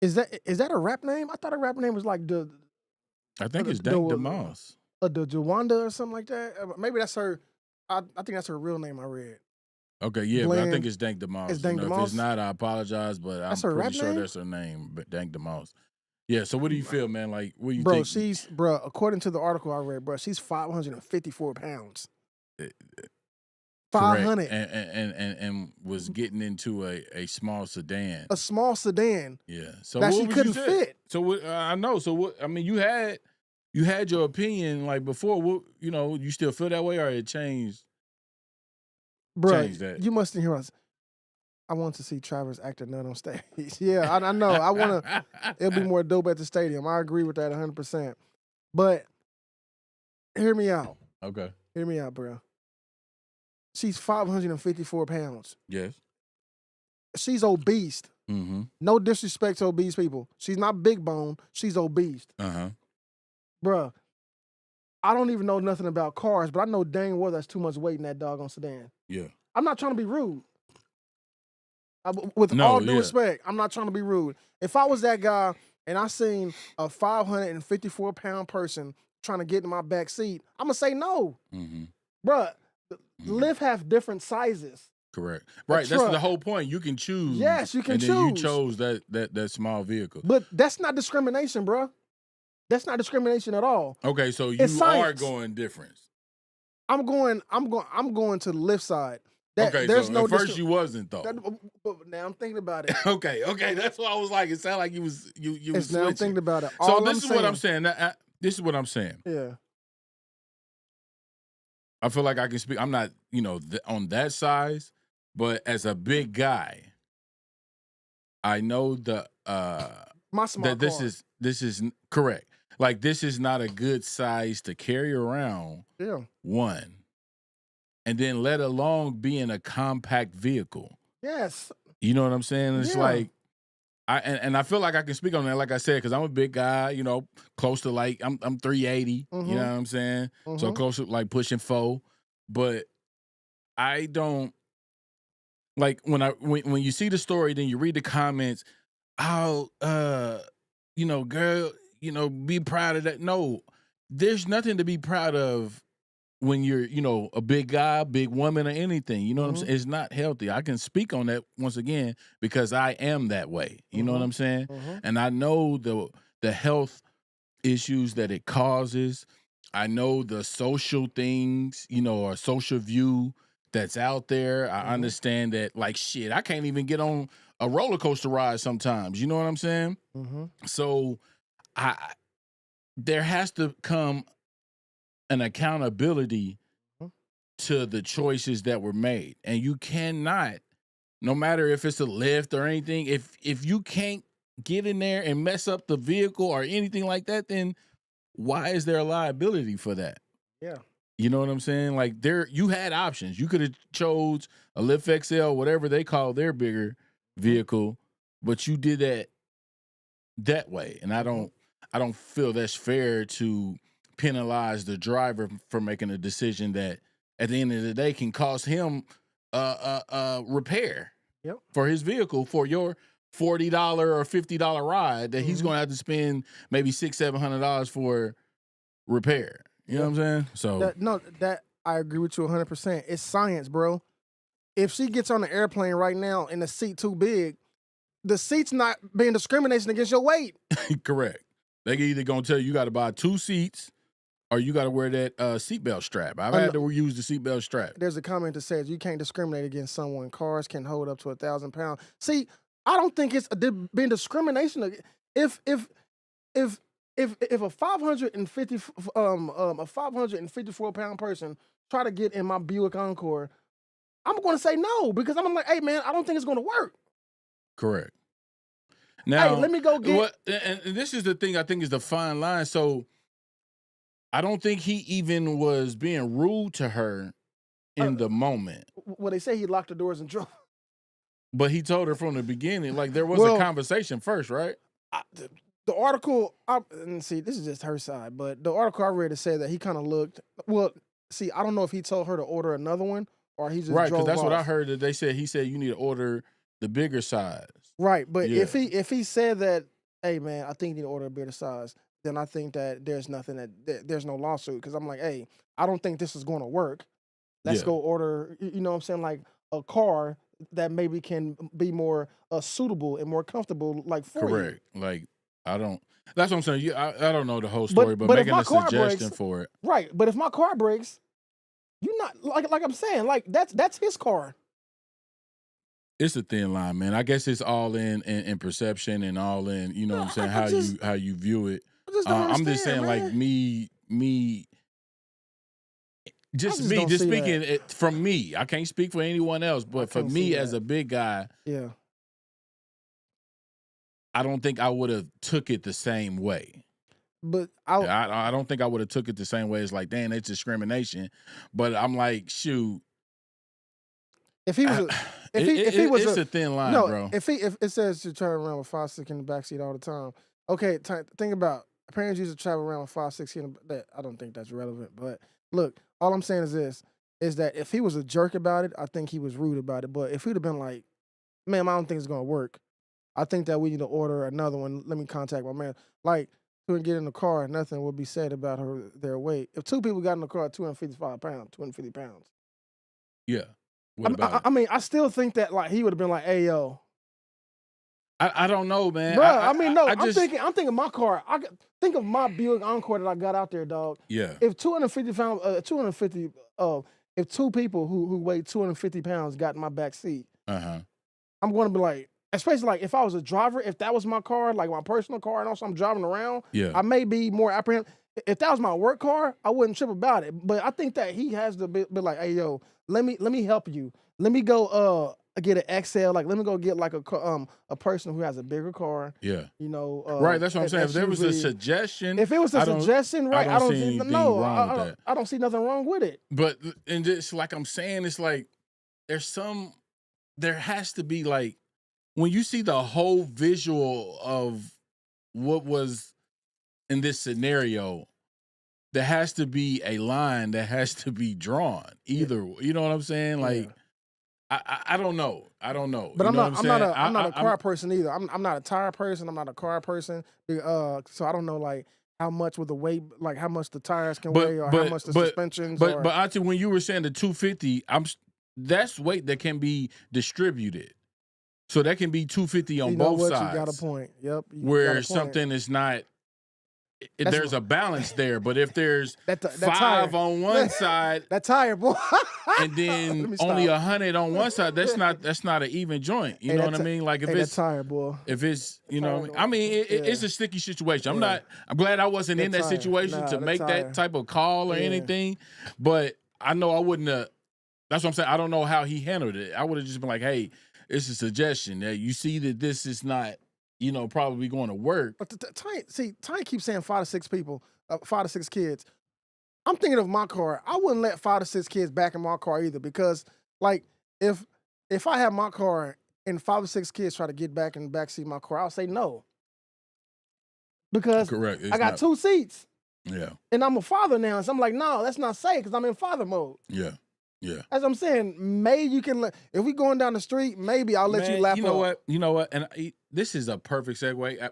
Is that a rap name? I thought a rap name was like I think it's Dank DeMoss. The Jawanda or something like that. Maybe that's her. I think that's her real name. I read. Okay, yeah, but I think it's Dank DeMoss. It's Dank DeMoss? If it's not, I apologize, but I'm pretty sure that's her name, but Dank DeMoss. Yeah, so what do you feel, man? Like, what do you think? According to the article I read, she's 554 pounds. 500. And was getting into a small sedan. A small sedan. Yeah. So that she couldn't fit. So what, I know. So what, I mean, you had your opinion like before. What, you still feel that way or it changed? Bro, change that. You mustn't hear us. I want to see Travis act a nut on stage. Yeah, I know. I want to. It'll be more dope at the stadium. I agree with that 100%. But hear me out. Okay. Hear me out, bro. She's 554 pounds. Yes. She's obese. Mm-hmm. No disrespect to obese people. She's not big bone. She's obese. Uh-huh. Bruh, I don't even know nothing about cars, but I know dang well that's too much weight in that doggone sedan. Yeah. I'm not trying to be rude. With all due respect, I'm not trying to be rude. If I was that guy and I seen a 554-pound person trying to get in my back seat, I'm going to say no. Mm-hmm. Bruh, Lyft have different sizes. Correct. Right. That's the whole point. You can choose. Yes, you can choose. And then you chose that small vehicle. But that's not discrimination, bruh. That's not discrimination at all. Okay, so you are going difference. I'm going to the Lyft side. Okay, there's so at first you wasn't though. But now I'm thinking about it. Okay, that's what I was like. It sounded like you was now I'm thinking about it. So this is what I'm saying. This is what I'm saying. Yeah. I feel like I can speak. I'm not, on that size, but as a big guy, I know my small that this is correct. Like, this is not a good size to carry around, Yeah. one, and then let alone be in a compact vehicle. Yes. You know what I'm saying? It's Yeah. like, and I feel like I can speak on that, like I said, because I'm a big guy, you know, close to like, I'm 380, you know what I'm saying? So close to like pushing 4. But I don't, like, when you see the story, then you read the comments, oh, you know, girl, you know, be proud of that. No, there's nothing to be proud of when you're, you know, a big guy, big woman, or anything. You know what I'm saying? It's not healthy. I can speak on that once again because I am that way. You know what I'm saying? And I know the health issues that it causes. I know the social things, you know, or social view that's out there. I understand that, like, shit, I can't even get on a roller coaster ride sometimes. You know what I'm saying? So there has to come an accountability to the choices that were made. And you cannot, no matter if it's a Lyft or anything, if you can't get in there and mess up the vehicle or anything like that, then why is there a liability for that? Yeah. You know what I'm saying? Like, you had options. You could have chose a Lyft XL, whatever they call their bigger vehicle, but you did that way. And I don't feel that's fair to penalize the driver for making a decision that at the end of the day can cost him repair for his vehicle for your $40 or $50 ride that he's going to have to spend maybe $600-700 for repair. You know what I'm saying? So that I agree with you 100%. It's science, bro. If she gets on the airplane right now and the seat too big, the seat's not being discrimination against your weight. Correct. They either gonna tell you got to buy 2 seats or you got to wear that seatbelt strap. I've had to use the seatbelt strap. There's a comment that says you can't discriminate against someone. Cars can hold up to 1,000 pounds. See, I don't think it's been discrimination. If a 554 pound person try to get in my Buick Encore, I'm going to say no because I'm like, hey man, I don't think it's going to work. Correct. Now, hey, let me go get. And this is the thing I think is the fine line. So I don't think he even was being rude to her in the moment. Well, they say he locked the doors and drove. But he told her from the beginning, like there was a conversation first, right? The article, and see, this is just her side, but the article I read it said that he kind of looked. Well, see, I don't know if he told her to order another one or he just right, drove because that's off. what I heard that they said. He said you need to order the bigger size. Right, but if he said that, hey man, I think you need to order a bigger size, then I think that there's nothing there's no lawsuit because I'm like, hey, I don't think this is going to work. Let's go order. You know what I'm saying, like a car that maybe can be more suitable and more comfortable, like for Correct. you. Like I don't. That's what I'm saying. I don't know the whole story, but making a suggestion for it. Right, but if my car breaks, you not like I'm saying, like that's his car. It's a thin line, man. I guess it's all in perception and all in, you know what I'm saying, how you view it. I'm just saying, man. Like me just speaking from me. I can't speak for anyone else, but for me as a big guy, I don't think I would have took it the same way. But I don't think I would have took it the same way. It's like, damn, it's discrimination. But I'm like, shoot. If he was, it's a thin line, bro. If it says to travel around with 5'6" in the backseat all the time, okay. Think about parents used to travel around with 5'6" that I don't think that's relevant. But look, all I'm saying is this: is that if he was a jerk about it, I think he was rude about it. But if he'd have been like, "Ma'am, I don't think it's gonna work. I think that we need to order another one. Let me contact my man." Like, couldn't get in the car, nothing would be said about their weight. If 2 people got in the car, 255 pounds, 250 pounds. Yeah. I mean, I still think that like he would have been like, "Hey, yo." I don't know, man. Bro, I'm thinking my car. Think of my Buick Encore that I got out there, dog. Yeah. If 250, if 2 people who weigh 250 pounds got in my back seat, I'm going to be like, especially like if I was a driver, if that was my car, like my personal car, and also I'm driving around, I may be more apprehensive. If that was my work car, I wouldn't trip about it. But I think that he has to be like, "Hey, yo, let me help you. Let me go get an XL. Like, let me go get like a person who has a bigger car. Yeah. You know, Right. That's what I'm saying. If there was a SUV. suggestion, If it was a suggestion, right? I don't see anything wrong with that. I don't see nothing wrong with it. But and just like I'm saying, it's like there has to be like when you see the whole visual of what was in this scenario, there has to be a line that has to be drawn. Either you know what I'm saying? Like I don't know. I don't know. But I'm I'm not a car person either. I'm not a tire person. I'm not a car person. So I don't know like how much with the weight, like how much the tires can weigh, or how much the suspensions. But Auntie, when you were saying the 250, that's weight that can be distributed. So that can be 250 on both sides. You got a point. Yep. Where something is not. There's a balance there, but if there's that 5 on one side, that tire, boy, and then only 100 on one side, that's not an even joint. You know what I mean? Like if it's that tire, boy. If it's I mean, it's a sticky situation. I'm glad I wasn't in that situation to make that type of call or anything, but I know I wouldn't have. That's what I'm saying. I don't know how he handled it. I would have just been like, hey, it's a suggestion that you see that this is not. Probably going to work. But Ty keeps saying 5 to 6 people, 5 to 6 kids. I'm thinking of my car. I wouldn't let 5 to 6 kids back in my car either, because like if I have my car and 5 or 6 kids try to get back in the backseat of my car, I'll say no. Because correct. I got 2 seats. Yeah. And I'm a father now, so I'm like, no, that's not safe because I'm in father mode. Yeah. Yeah. As I'm saying, maybe you can if we going down the street, maybe I'll let you lap up. You know what? And this is a perfect segue.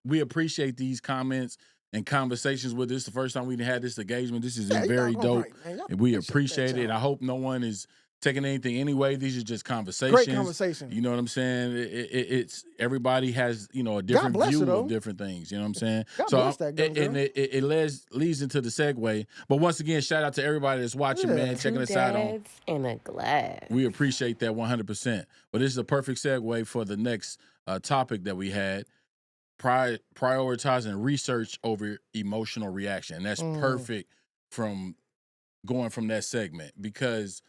We appreciate these comments and conversations with this. The first time we had this engagement. This is very dope. Right, and we appreciate it. I hope no one is taking anything anyway. These are just conversations. Great conversation. You know what I'm saying? It's everybody has, a different view of different things. You know what I'm saying? God bless that girl. And it leads into the segue. But once again, shout out to everybody that's watching, man, checking us out on. In a glass. We appreciate that 100%. But this is a perfect segue for the next topic that we had. Prioritizing research over emotional reaction. And that's perfect from going from that segment, because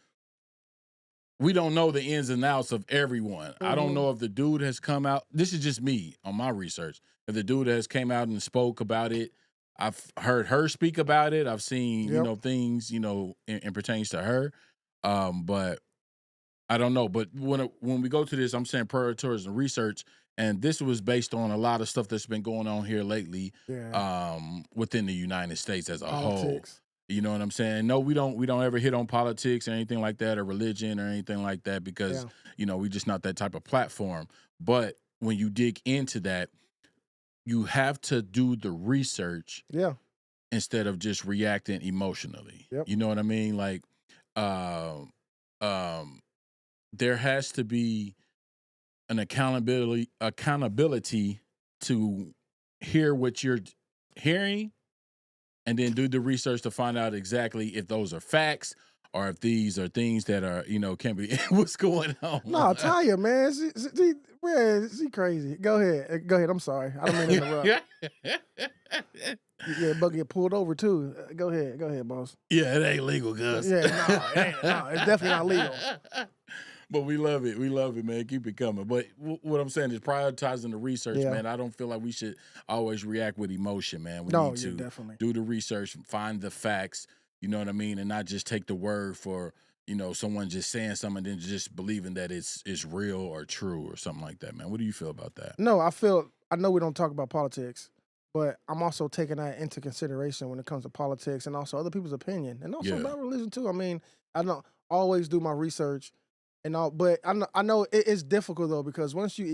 we don't know the ins and outs of everyone. I don't know if the dude has come out. This is just me on my research. If the dude has came out and spoke about it, I've heard her speak about it. I've seen, things, in pertains to her. But I don't know. But when we go to this, I'm saying prioritizing research. And this was based on a lot of stuff that's been going on here lately within the United States as a whole. You know what I'm saying? No, we don't ever hit on politics or anything like that, or religion or anything like that, because, we're just not that type of platform. But when you dig into that, you have to do the research instead of just reacting emotionally. Yep. You know what I mean? Like, there has to be an accountability to hear what you're hearing, and then do the research to find out exactly if those are facts or if these are things that are, can be what's going on. No, Tanya, man, she crazy. Go ahead. I'm sorry, I don't mean to interrupt. Yeah, but get pulled over too. Go ahead, boss. Yeah, it ain't legal, cuz. Yeah, it's definitely not legal. But we love it, man. Keep it coming. But what I'm saying is prioritizing the research, man. I don't feel like we should always react with emotion, man. We need to definitely do the research, find the facts, you know what I mean, and not just take the word for, someone just saying something and then just believing that it's real or true or something like that, man. What do you feel about that? No, I know we don't talk about politics, but I'm also taking that into consideration when it comes to politics and also other people's opinion, and also about religion too. I mean, I don't always do my research and all, but I know it's difficult though, because once you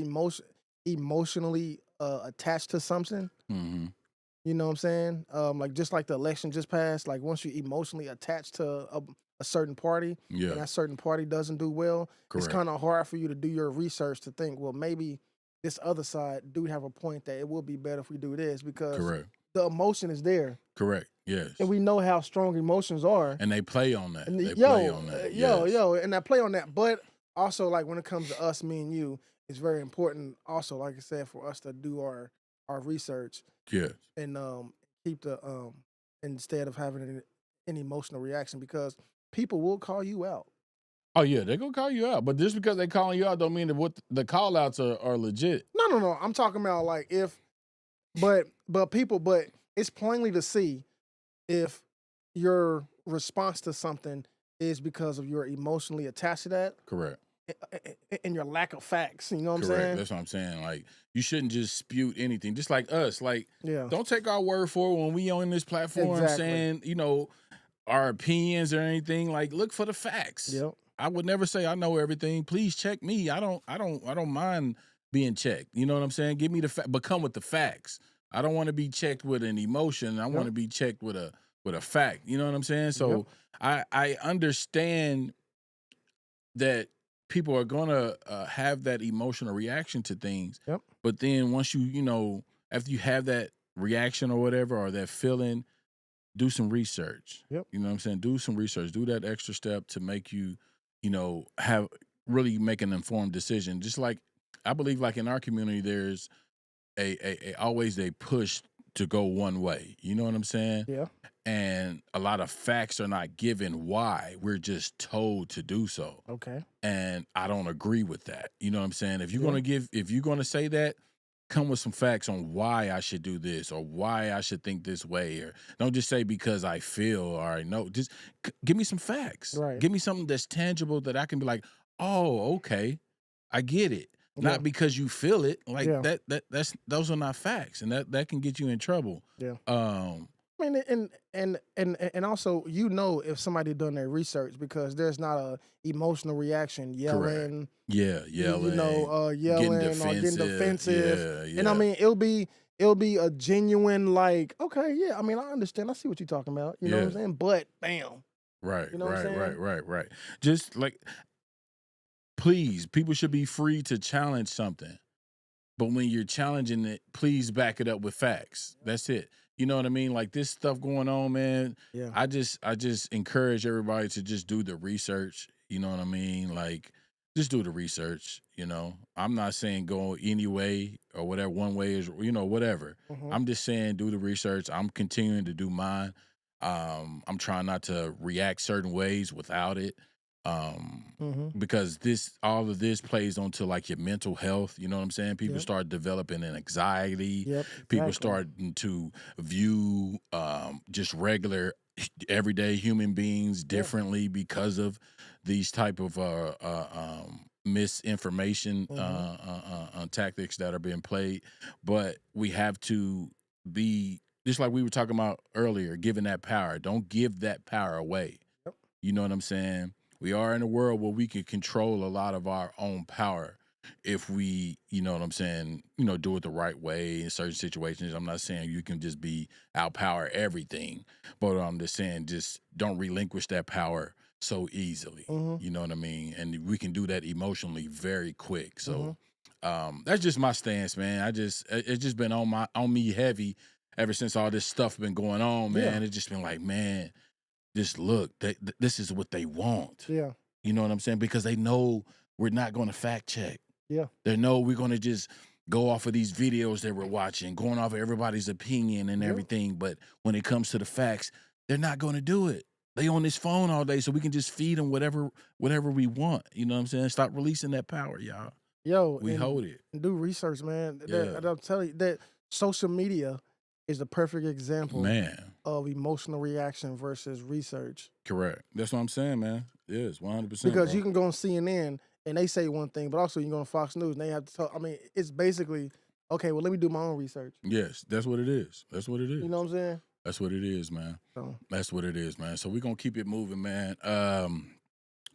emotionally attached to something, you know what I'm saying? Like just like the election just passed, like once you emotionally attached to a certain party, and that certain party doesn't do well, it's kind of hard for you to do your research to think, well, maybe this other side do have a point that it will be better if we do this, because the emotion is there. Correct. Yes. And we know how strong emotions are. And they play on that. And they play on that. And I play on that. But also, like when it comes to us, me and you, it's very important also, like I said, for us to do our research. Yes. And keep the instead of having an emotional reaction, because people will call you out. Oh yeah, they're gonna call you out. But just because they calling you out don't mean that what the call outs are legit. No. I'm talking about like but it's plainly to see if your response to something is because of you're emotionally attached to that Correct. and your lack of facts. You know what I'm Correct. saying? That's what I'm saying. Like you shouldn't just spew anything. Just like us. Like Yeah. don't take our word for it when we on this platform Exactly. saying, our opinions or anything. Like look for the facts. Yep. I would never say I know everything. Please check me. I don't mind being checked. You know what I'm saying? Give me the but come with the facts. I don't want to be checked with an emotion. I want to be checked with a fact. You know what I'm saying? So I understand that people are gonna have that emotional reaction to things. Yep. But then once after you have that reaction or whatever or that feeling, do some research. Yep. You know what I'm saying? Do some research. Do that extra step to make you, have really make an informed decision. Just like I believe like in our community, there's always a push to go one way. You know what I'm saying? Yeah. And a lot of facts are not given why. We're just told to do so. Okay. And I don't agree with that. You know what I'm saying? If you're gonna say that, come with some facts on why I should do this or why I should think this way. Or don't just say because I feel or I know. Just give me some facts. Right. Give me something that's tangible that I can be like, oh, okay, I get it. Not because you feel it. Like that's those are not facts, and that can get you in trouble. Yeah. I mean, and also, if somebody done their research because there's not a emotional reaction, yelling, yelling, yelling or getting defensive. Yeah. And I mean, it'll be a genuine like, okay, yeah. I mean, I understand. I see what you're talking about. You know what I'm saying? But bam. Right. You know what I'm saying? Right. Just like, please, people should be free to challenge something. But when you're challenging it, please back it up with facts. That's it. You know what I mean? Like this stuff going on, man. Yeah. I just encourage everybody to just do the research. You know what I mean? Like just do the research. I'm not saying go any way or whatever. One way is, whatever. Mhm. I'm just saying do the research. I'm continuing to do mine. I'm trying not to react certain ways without it. Because all of this plays onto like your mental health. You know what I'm saying? People start developing an anxiety. Yep. People starting to view just regular everyday human beings differently because of these type of misinformation tactics that are being played. But we have to be just like we were talking about earlier, giving that power. Don't give that power away. Yep. You know what I'm saying? We are in a world where we can control a lot of our own power if we, you know what I'm saying, do it the right way in certain situations. I'm not saying you can just outpower everything, but I'm just saying just don't relinquish that power so easily. You know what I mean? And we can do that emotionally very quick. So that's just my stance, man. It's just been on me heavy ever since all this stuff been going on, man. It's just been like, man, just look, this is what they want. Yeah. You know what I'm saying? Because they know we're not going to fact check. Yeah. They know we're going to just go off of these videos that we're watching, going off of everybody's opinion and everything. But when it comes to the facts, they're not going to do it. They on this phone all day, so we can just feed them whatever we want. You know what I'm saying? Stop releasing that power, y'all. Yo, We hold it. and do research, man. Yeah. I'll tell you that social media is the perfect example Man, of emotional reaction versus research. correct. That's what I'm saying, man. It is 100%. Because bro. you can go on CNN and they say one thing, but also you can go on Fox News and they have to talk. I mean, it's basically, okay, well, let me do my own research. Yes, that's what it is. That's what it is. You know what I'm saying? That's what it is, man. So, That's what it is, man. So we're going to keep it moving, man.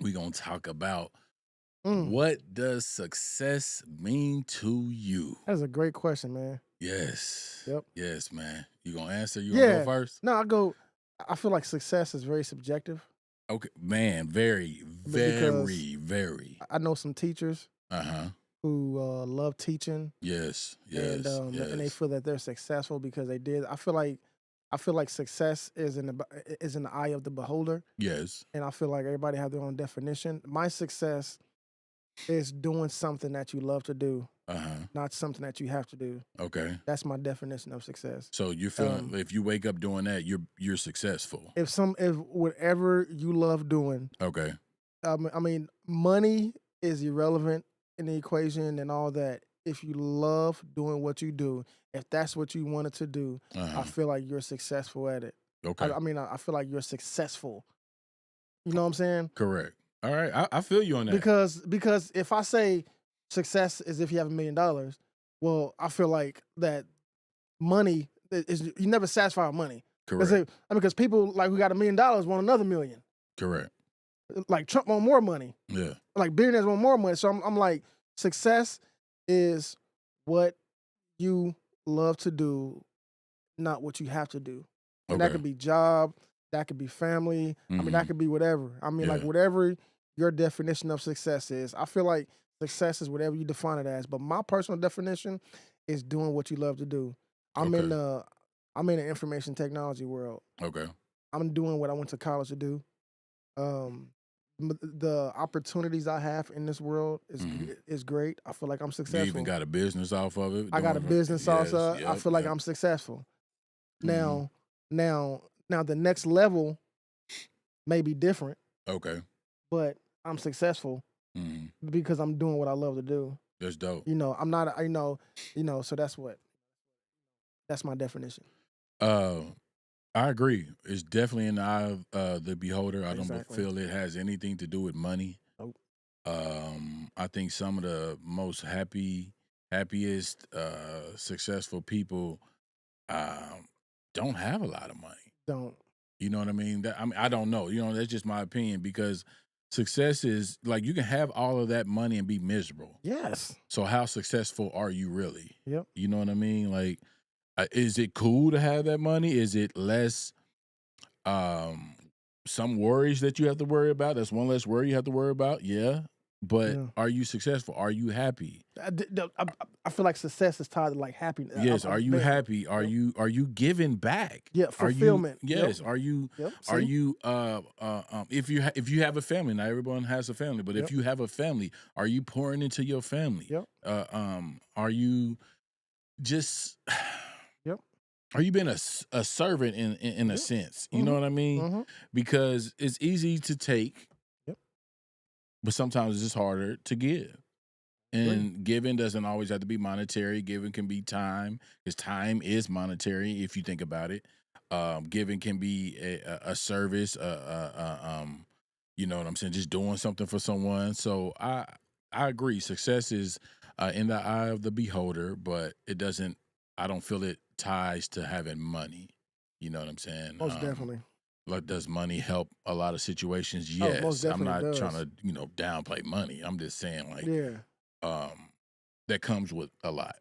We're going to talk about what does success mean to you? that's a great question, man. Yes. Yep. Yes, man. You going to answer? You going to go first? No, I feel like success is very subjective. Okay. Man, very, very. I know some teachers Uh-huh. who love teaching. Yes. And they feel that they're successful because they did. I feel like success is in the eye of the beholder. Yes. And I feel like everybody have their own definition. My success is doing something that you love to do, not something that you have to do. Okay. That's my definition of success. So you feeling if you wake up doing that, you're successful. If whatever you love doing, Okay. I mean, money is irrelevant in the equation and all that. If you love doing what you do, if that's what you wanted to do, I feel like you're successful at it. Okay. I mean, I feel like you're successful. You know what I'm saying? Correct. All right. I feel you on that. Because if I say success is if you have $1 million, well, I feel like that money is you never satisfy with money. Correct. Because people like who got $1 million want another million. Correct. Like Trump want more money. Yeah. Like billionaires want more money. So I'm like, success is what you love to do, not what you have to do. And that Okay. could be job, that could be family. I mean, that could be whatever. I mean, like Yeah. whatever your definition of success is. I feel like success is whatever you define it as. But my personal definition is doing what you love to do. I'm in the information technology world. Okay. I'm doing what I went to college to do. The opportunities I have in this world is great. I feel like I'm successful. You even got a business off of it. I got a business also. I feel like yep. I'm successful. Now, the next level may be different, Okay. but I'm successful because I'm doing what I love to do. That's dope. You know, I'm not. So that's my definition. I agree. It's definitely in the eye of the beholder. I don't Exactly. feel it has anything to do with money. Nope. I think some of the most happiest, successful people don't have a lot of money. Don't. You know what I mean? I don't know. You know, that's just my opinion because success is like you can have all of that money and be miserable. Yes. So how successful are you really? Yep. You know what I mean? Like, is it cool to have that money? Is it less some worries that you have to worry about? That's one less worry you have to worry about. Yeah. But are you successful? Are you happy? I feel like success is tied to like happiness. Yes. Are you happy? Are you giving back? Yeah, fulfillment. Yes. Are you if you have a family, not everyone has a family, but if you have a family, are you pouring into your family? Yep. Are you just are you being a servant in a sense? You know what I mean? Because it's easy to take, but sometimes it's just harder to give. And giving doesn't always have to be monetary. Giving can be time, because time is monetary if you think about it. Giving can be a service, you know what I'm saying, just doing something for someone. So I agree. Success is in the eye of the beholder, but I don't feel it ties to having money. You know what I'm saying? Most definitely. Like, does money help a lot of situations? Oh, Yes. most I'm definitely not does. trying to, downplay money. I'm just saying, like, Yeah. that comes with a lot.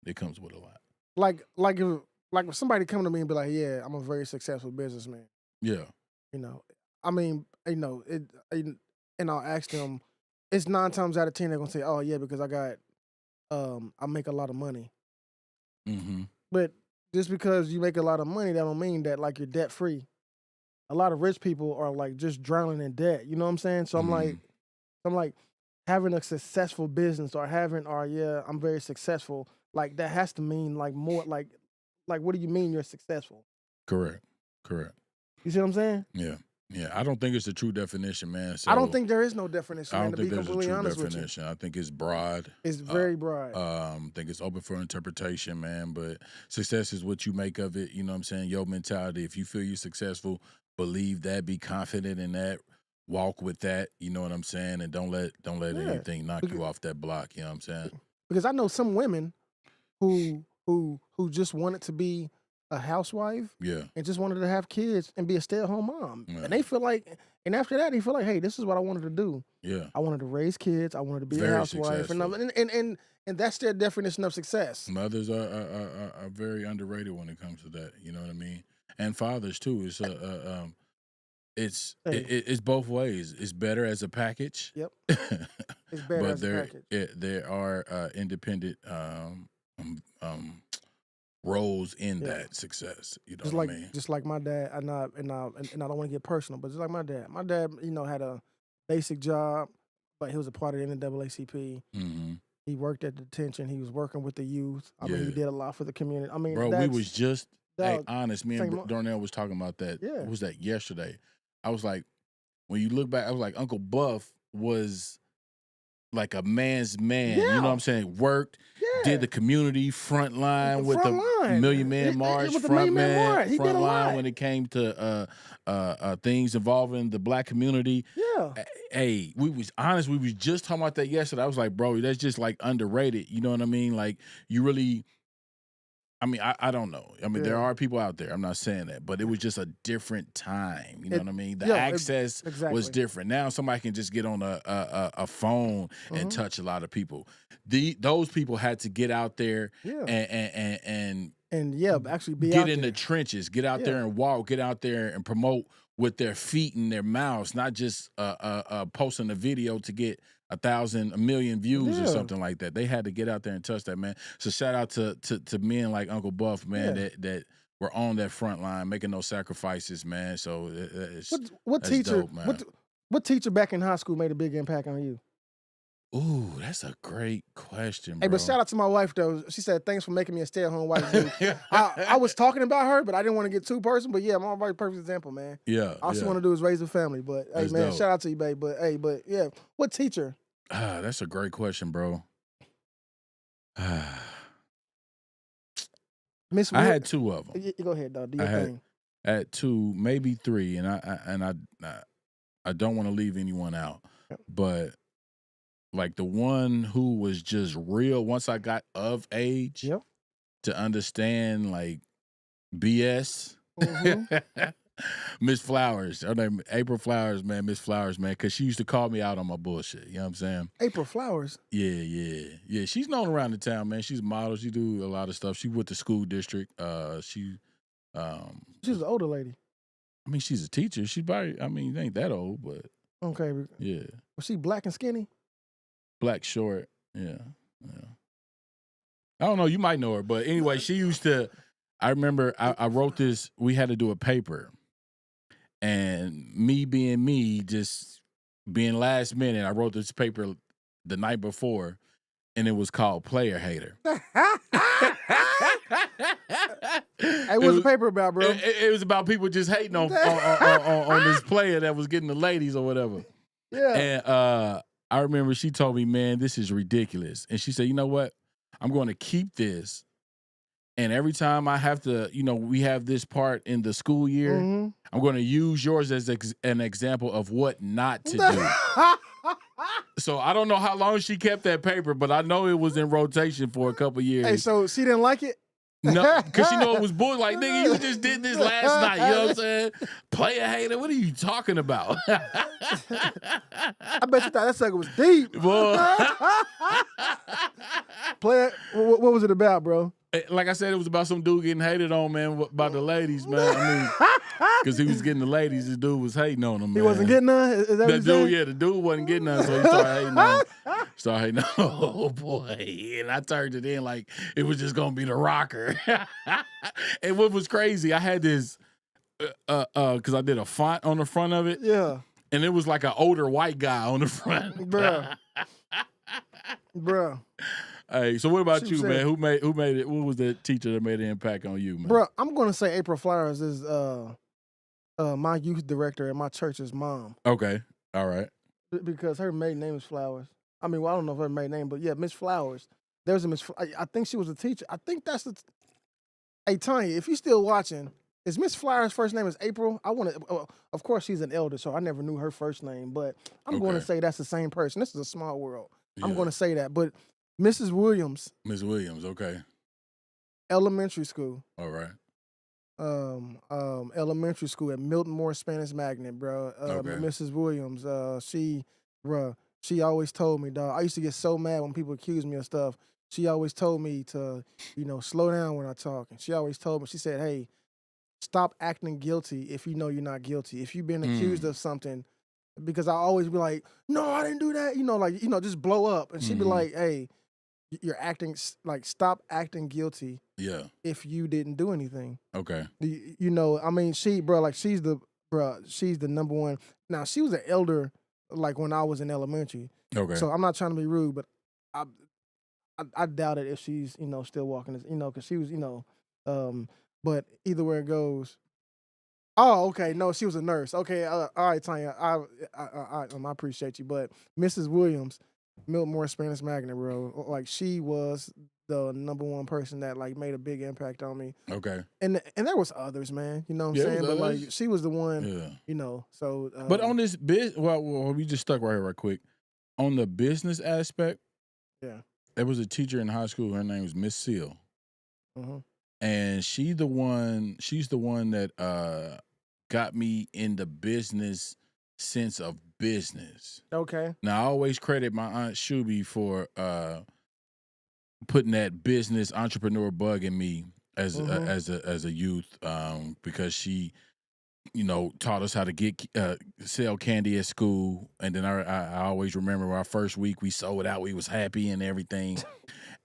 It comes with a lot. Like if somebody come to me and be like, "Yeah, I'm a very successful businessman." Yeah. You know, I mean, and I'll ask them. It's 9 times out of 10 they're gonna say, "Oh yeah, because I make a lot of money." But just because you make a lot of money, that don't mean that like you're debt free. A lot of rich people are like just drowning in debt. You know what I'm saying? So I'm like having a successful business I'm very successful. Like that has to mean like more like what do you mean you're successful? Correct. You see what I'm saying? Yeah. I don't think it's a true definition, man. So I don't think there is no definition, I man, don't to be think there's a completely true honest with you. definition. I think it's broad. It's very broad. I think it's open for interpretation, man. But success is what you make of it. You know what I'm saying? Your mentality. If you feel you're successful, believe that. Be confident in that. Walk with that. You know what I'm saying? And don't let anything knock you off that block. You know what I'm saying? Because I know some women who just wanted to be a housewife and just wanted to have kids and be a stay-at-home mom. Yeah. And they feel like, and after that, they feel like, hey, this is what I wanted to do. Yeah. I wanted to raise kids. I wanted to be a housewife. And that's their definition of success. Mothers are very underrated when it comes to that. You know what I mean? And fathers too. It's both ways. It's better as a package. Yep. It's better as a package. There are independent roles in that success. You know what I mean? Just like my dad, and I don't want to get personal, but just like my dad. My dad, had a basic job, but he was a part of the NAACP. He worked at detention. He was working with the youth. I mean, he did a lot for the community. I mean, bro, we was just honest. Me and same Darnell was talking about that. Yeah. What was that yesterday? I was like, when you look back, I was like, Uncle Buff was like a man's man. You know what Yeah. I'm saying? Worked, did Yeah. the community front line with Front the line. Million Man March, With the front Million Man man, March. He did front a line lot. when it came to things involving the black community. Yeah. Hey, we was honest. We was just talking about that yesterday. I was like, bro, that's just like underrated. You know what I mean? Like you really. I mean, I don't know. I mean, there Yeah. are people out there. I'm not saying that, but it was just a different time. You know what I mean? The yeah, access was exactly. different. Now somebody can just get on a phone and touch a lot of people. Those people had to get out there Yeah. and yeah, actually be get out in there. the trenches, get out there Yeah. and walk, get out there and promote with their feet and their mouths, not just posting a video to get 1,000, 1,000,000 views or Yeah. something like that. They had to get out there and touch that, man. So shout out to men like Uncle Buff, man, Yeah. that were on that front line, making those sacrifices, man. So it's What that's teacher? dope, man. What teacher back in high school made a big impact on you? Ooh, that's a great question, bro. Hey, but shout out to my wife though. She said thanks for making me a stay-at-home wife. Dude. I was talking about her, but I didn't want to get too personal. But yeah, my wife's a perfect example, man. Yeah. All she want to do is raise a family. But hey, That's man, dope. shout out to you, babe. But yeah, what teacher? That's a great question, bro. Miss. I had two of them. Go ahead, dog. Do your thing. I had two, maybe three, and I don't want to leave anyone out, but like the one who was just real once I got of age Yep. to understand like BS. Mhm. Miss Flowers, her name April Flowers, man, Miss Flowers, man, because she used to call me out on my bullshit. You know what I'm saying? April Flowers. Yeah. She's known around the town, man. She's a model. She do a lot of stuff. She with the school district. She's an older lady. I mean, she's a teacher. She probably, I mean, ain't that old, but Okay. yeah. Was she black and skinny? Black short. Yeah. I don't know. You might know her, but anyway, she used to. I remember I wrote this. We had to do a paper, and me being me, just being last minute, I wrote this paper the night before, and it was called Player Hater. Hey, what's the paper about, bro? It was about people just hating on this player that was getting the ladies or whatever. Yeah. And I remember she told me, man, this is ridiculous. And she said, you know what? I'm going to keep this. And every time I have to, we have this part in the school year, Mhm. I'm going to use yours as an example of what not to do. So I don't know how long she kept that paper, but I know it was in rotation for a couple years. Hey, so she didn't like it? No, because she know it was bull. Like, nigga, you just did this last night. You know what I'm saying? Player hater, what are you talking about? I bet you thought that sucker was deep. Boy. Player, what was it about, bro? Like I said, it was about some dude getting hated on, man, by the ladies, man. I mean, because he was getting the ladies, this dude was hating on him, man. He wasn't getting none? Is that what you're saying? The dude wasn't getting none, so he started hating on him. Oh, boy. And I turned it in like it was just going to be the rocker. And what was crazy, I had this, because I did a font on the front of it. Yeah. And it was like an older white guy on the front. Bruh. Hey, so what about you, saying, man? Who made it? What was the teacher that made an impact on you, man? Bruh, I'm gonna say April Flowers is my youth director at my church's mom. Okay, all right. Because her maiden name is Flowers. I mean, well, I don't know if her maiden name, but yeah, Miss Flowers. There's a Miss. I think she was a teacher. I think that's the. Hey, Tanya, if you're still watching, is Miss Flowers' first name is April? I want to. Of course, she's an elder, so I never knew her first name, but I'm going to say that's the same person. This is a small world. Yeah. I'm going to say that, but Mrs. Williams. Miss Williams, okay. Elementary school. All right. Elementary school at Milton Moore Spanish Magnet, bro. Mrs. Williams, she always told me, dog. I used to get so mad when people accused me of stuff. She always told me to, slow down when I talk. And she always told me, she said, hey, stop acting guilty if you know you're not guilty. If you've been accused of something, because I always be like, no, I didn't do that. Just blow up. And she'd be like, hey, you're acting, stop acting guilty. Yeah. If you didn't do anything. Okay. She's the number one. Now, she was an elder, when I was in elementary. Okay. So I'm not trying to be rude, but I doubt it if she's, still walking this, because she was, but either way it goes, Oh, okay. No, she was a nurse. Okay, all right, Tanya. I appreciate you, but Mrs. Williams, Miltmore Spanish Magnet, bro. Like she was the #1 person that like made a big impact on me. Okay. And there was others, man. You know what I'm Yeah, it saying? was But others. like she was the one. Yeah. You know. So. But on this well, we just stuck right here, right quick. On the business aspect, Yeah. there was a teacher in high school. Her name was Miss Seal, Uh-huh. and she's the one that got me in the business sense of business. Okay. Now I always credit my aunt Shuby for putting that business entrepreneur bug in me as a youth, because she, taught us how to get sell candy at school. And then I always remember our first week we sold out, we was happy and everything.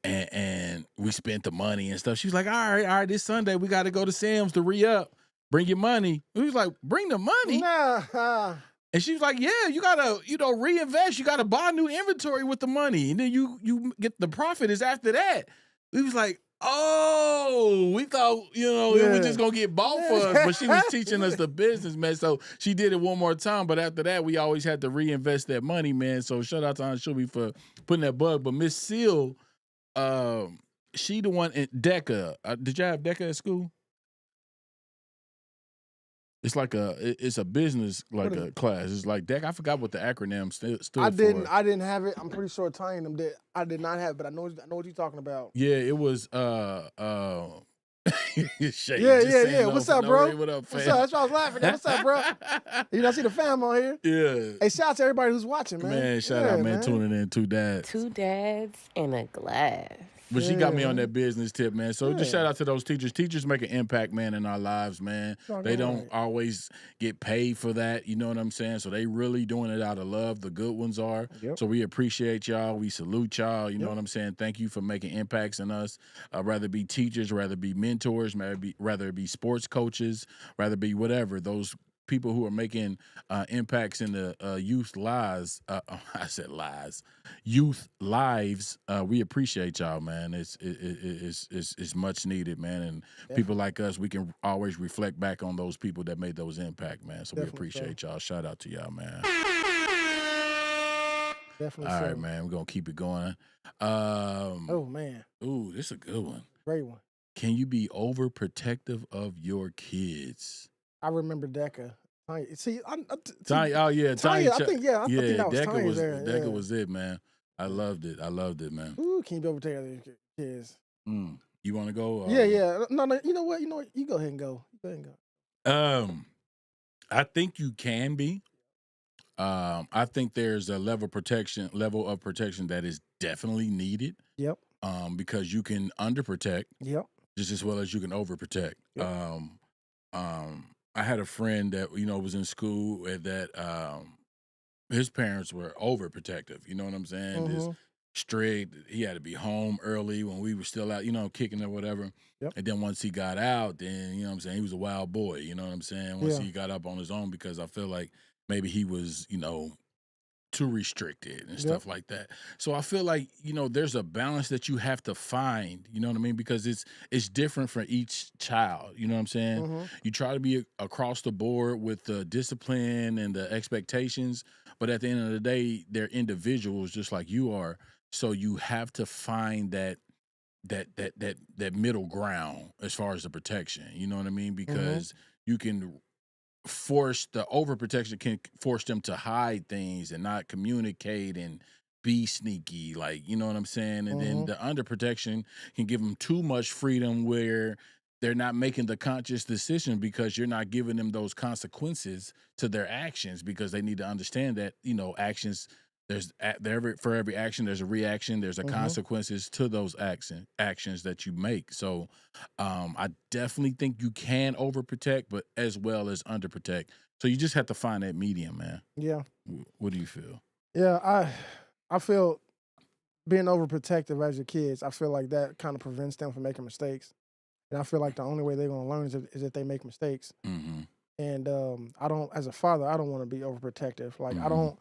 and we spent the money and stuff. She was like, all right, this Sunday we got to go to Sam's to re-up. Bring your money. We was like, bring the money? Nah. And she was like, yeah, you got to, reinvest. You got to buy new inventory with the money. And then you get the profit is after that. We was like, oh, we thought, it was just going to get bought for us. But she was teaching us the business, man. So she did it one more time. But after that, we always had to reinvest that money, man. So shout out to Aunt Shuby for putting that bug. But Miss Seal, she the one in DECA. Did y'all have DECA at school? It's like it's a business a class. It's like DECA. I forgot what the acronym stood for. I didn't have it. I'm pretty sure Tanya and them did. I did not have it, but I know what you're talking about. Yeah, it was Yeah. What's up, bro? What up, fam? What's up? That's why I was laughing. What's up, bro? I see the fam on here. Yeah. Hey, shout out to everybody who's watching, man. Man, shout out, man, tuning in. Two dads. Two dads and a glass. But she got me on that business tip, man. So just shout out to those teachers. Teachers make an impact, man, in our lives, man. They don't always get paid for that, you know what I'm saying? So they really doing it out of love. The good ones are. Yep. So we appreciate y'all. We salute y'all. You know what I'm saying? Thank you for making impacts in us. Rather be teachers, rather be mentors, rather be sports coaches, rather be whatever. Those people who are making impacts in the youth lives. I said lives. Youth lives. We appreciate y'all, man. It's much needed, man. And people like us, we can always reflect back on those people that made those impact, man. So we appreciate y'all. Shout out to y'all, man. Definitely. All right, man. We're gonna keep it going. Oh man. Ooh, this is a good one. Great one. Can you be overprotective of your kids? I remember DECA. See, Tanya, oh yeah, Tanya. I think that was DECA Tanya was there. DECA was it, man. I loved it, man. Ooh, can you be overtaken of your kids? You want to go? Yeah. No. You know what? You go ahead and go. I think you can be. I think there's a level of protection that is definitely needed. Yep. Because you can underprotect. Yep. Just as well as you can overprotect. Yep. I had a friend that was in school that his parents were overprotective. You know what I'm saying? Just strict. He had to be home early when we were still out, kicking or whatever. Yep. And then once he got out, then you know what I'm saying, he was a wild boy. You know what I'm saying? Once he got up on his own, because I feel like maybe he was too restricted and stuff like that. So I feel like, there's a balance that you have to find, you know what I mean? Because it's different for each child, you know what I'm saying? You try to be across the board with the discipline and the expectations, but at the end of the day, they're individuals just like you are. So you have to find that middle ground as far as the protection, you know what I mean? Because you can the overprotection can force them to hide things and not communicate and be sneaky, like, you know what I'm saying? And then the underprotection can give them too much freedom where they're not making the conscious decision because you're not giving them those consequences to their actions, because they need to understand that, actions, for every action, there's a reaction, there's a consequences to those actions that you make. So I definitely think you can overprotect, but as well as underprotect. So you just have to find that medium, man. Yeah. What do you feel? Yeah, I feel being overprotective as your kids, I feel like that kind of prevents them from making mistakes. And I feel like the only way they're going to learn is if they make mistakes. And as a father, I don't want to be overprotective. Like, I don't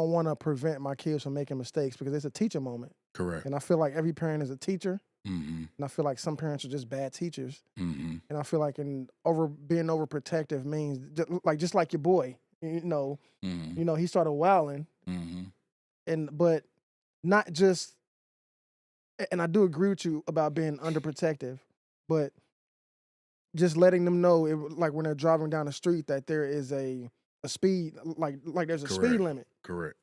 want to prevent my kids from making mistakes, because it's a teacher moment. Correct. And I feel like every parent is a teacher. Mm-hmm. And I feel like some parents are just bad teachers. Mm-hmm. And I feel like being overprotective means just like your boy, Mm-hmm. He started wilding, Mm-hmm. but not just. And I do agree with you about being underprotective, but just letting them know, like when they're driving down the street, that there is a speed, like there's a speed Correct. limit. Correct.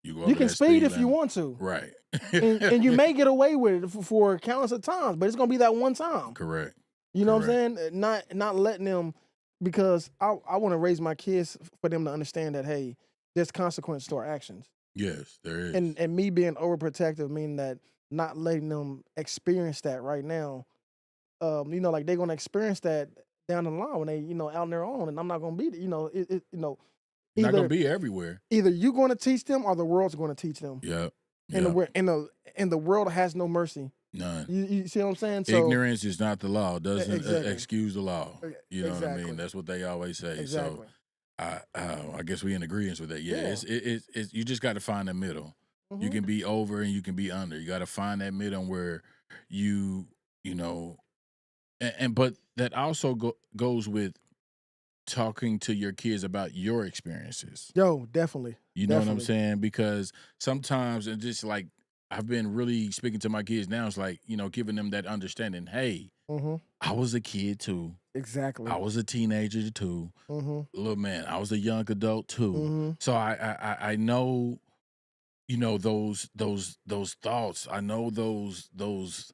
You go You over can that speed speed if you limit. want to, Right. and you may get away with it for countless of times, but it's gonna be that one time. Correct. You know Correct. what I'm saying? Not letting them, because I want to raise my kids for them to understand that, hey, there's consequence to our actions. Yes, there is. And me being overprotective meaning that not letting them experience that right now. Like they're gonna experience that down the line when they, out on their own, and I'm not gonna be, Not either gonna be everywhere. either you're gonna teach them or the world's gonna teach them. Yep. And the world has no mercy. None. You see what I'm saying? So ignorance is not the law. Doesn't exactly. excuse the law. You know what I Exactly. mean? That's what they always say. Exactly. So I guess we in agreement with that. Yeah. Yeah. It's you just got to find the middle. You can be over and you can be under. You got to find that middle where you know, but that also goes with talking to your kids about your experiences. Yo, definitely. You know what I'm saying? Because sometimes it's just like I've been really speaking to my kids now. It's like, giving them that understanding. Hey, I was a kid too. Exactly. I was a teenager too. Little man, I was a young adult too. So I know, those thoughts. I know those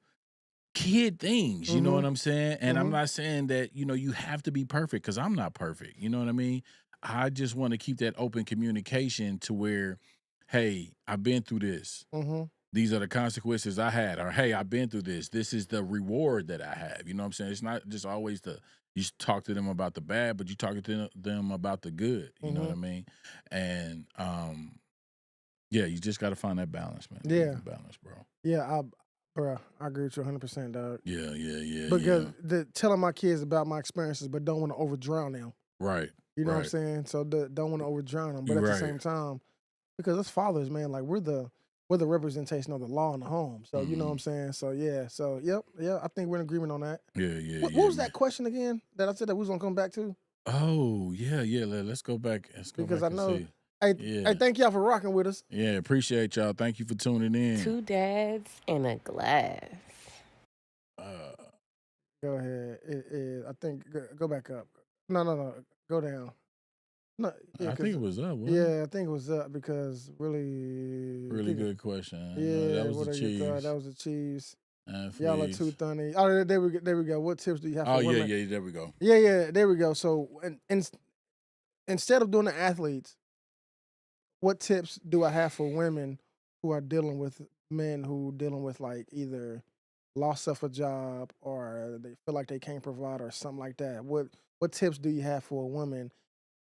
kid things. You know what I'm saying? And I'm not saying that, you have to be perfect, because I'm not perfect. You know what I mean? I just want to keep that open communication to where, hey, I've been through this. These are the consequences I had. Or, hey, I've been through this. This is the reward that I have. You know what I'm saying? It's not just always you talk to them about the bad, but you talk to them about the good. You know what I mean? And yeah, you just got to find that balance, man. Yeah. Balance, bro. Yeah, I agree with you 100%, dog. Yeah. Because telling my kids about my experiences, but don't want to overdrown them. Right. You know what I'm saying? So don't want to overdrown them, but at the same time, because as fathers, man, like we're the representation of the law in the home. So you know what I'm saying? So yeah. So I think we're in agreement on that. Yeah. What was that question again that I said that we was gonna come back to? Oh yeah. Let's go back. Because back I know. see. Hey, thank y'all for rocking with us. Yeah, appreciate y'all. Thank you for tuning in. 2 dads and a glass. Go ahead. I think go back up. No. Go down. No, I think it was up. Wasn't Yeah, I think it was up because really good question. Yeah, that was the Chiefs. That was the Chiefs. Athletes. Y'all are too thunny. Oh, there we go. What tips do you have for women? Yeah, there we go. Yeah, there we go. So, instead of doing the athletes, what tips do I have for women who are dealing with men who dealing with like either loss of a job or they feel like they can't provide or something like that? What tips do you have for a woman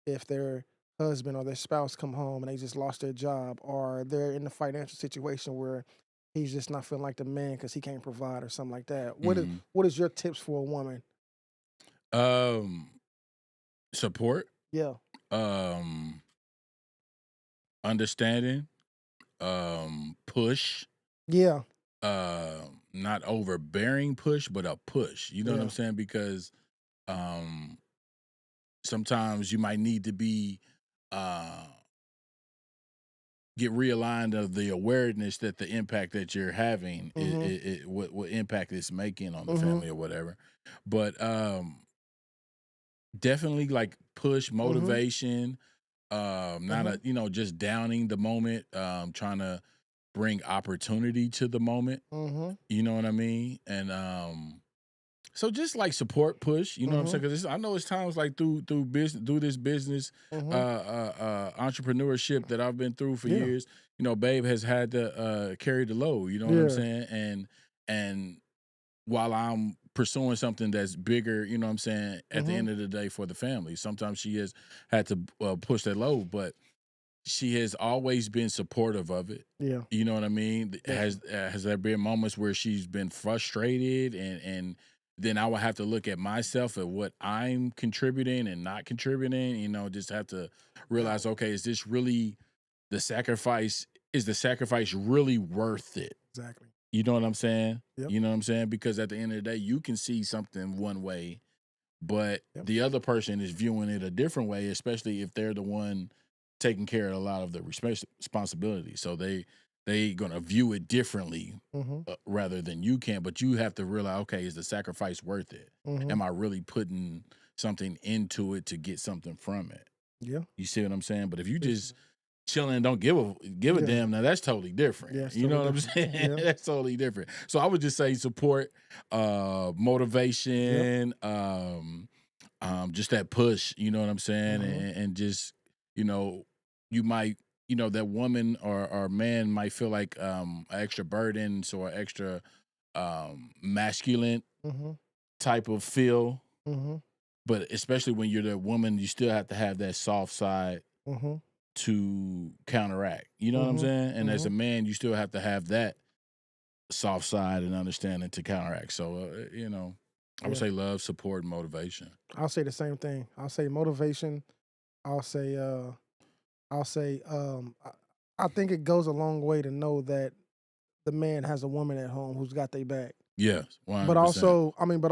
if their husband or their spouse come home and they just lost their job, or they're in a financial situation where he's just not feeling like the man because he can't provide or something like that? What is your tips for a woman? Support. Yeah. Understanding. Push. Yeah. Not overbearing push, but a push. You know what I'm saying? Because sometimes you might need to be get realigned of the awareness that the impact that you're having, what impact it's making on the family or whatever. But definitely like push, motivation, not just downing the moment, trying to bring opportunity to the moment. You know what I mean? And so just like support, push, you know what I'm saying? Because I know it's times like through this business, entrepreneurship that I've been through for years. Babe has had to carry the load. You know what I'm saying? And while I'm pursuing something that's bigger, you know what I'm saying, at the end of the day for the family, sometimes she has had to push that load, but she has always been supportive of it. Yeah. You know what I mean? Yeah. Has there been moments where she's been frustrated and then I would have to look at myself at what I'm contributing and not contributing, just have to realize, okay, is this really the sacrifice? Is the sacrifice really worth it? Exactly. You know what I'm saying? Yep. You know what I'm saying? Because at the end of the day, you can see something one way, but the other person is viewing it a different way, especially if they're the one taking care of a lot of the responsibility. So they gonna view it differently rather than you can. But you have to realize, okay, is the sacrifice worth it? Am I really putting something into it to get something from it? Yeah. You see what I'm saying? But if you just chilling and don't give a damn, now that's totally different. Yeah, You know what I'm different. saying? That's totally different. So I would just say support, motivation, just that push, you know what I'm saying? And just, you might, that woman or man might feel like an extra burden or extra masculine type of feel. But especially when you're the woman, you still have to have that soft side to counteract. You know what I'm saying? And as a man, you still have to have that soft side and understanding to counteract. So, I would say love, support, and motivation. I'll say the same thing. I'll say motivation. I'll say I think it goes a long way to know that the man has a woman at home who's got their back. Yes, 100%. But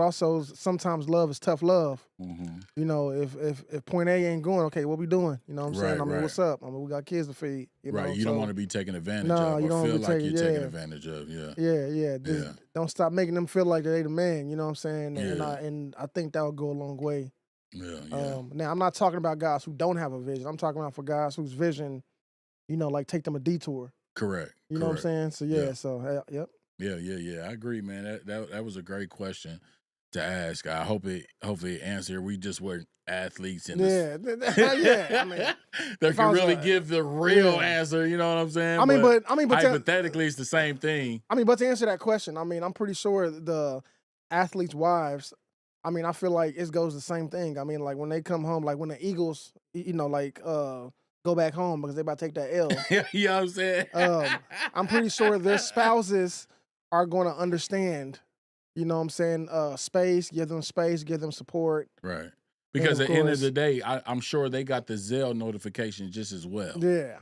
also sometimes love is tough love. You know, if point A ain't going, okay, what we doing? You know what I'm saying? I mean, what's up? I mean, we got kids to feed. You know, you don't want to be taken advantage No, of you or don't feel wanna like be you're taken- taken yeah. advantage of. Yeah. Don't stop making them feel like they the man. You know what I'm saying? Yeah. And I think that would go a long way. Yeah. Now, I'm not talking about guys who don't have a vision. I'm talking about for guys whose vision, like take them a detour. Correct. You know what I'm saying? So yeah. Yeah. So yep. Yeah. I agree, man. That was a great question to ask. I hope it answered. We just weren't athletes in this. Yeah. I mean, that can really give the real answer. You know what I'm saying? But hypothetically, it's the same thing. I mean, but to answer that question, I mean, I'm pretty sure the athletes' wives. I mean, I feel like it goes the same thing. I mean, like when they come home, like when the Eagles, go back home because they about to take that L. You know what I'm saying? I'm pretty sure their spouses are going to understand. You know what I'm saying? Give them space, give them support. Right. Because at the end of the day, I'm sure they got the Zelle notification just as well. Yeah.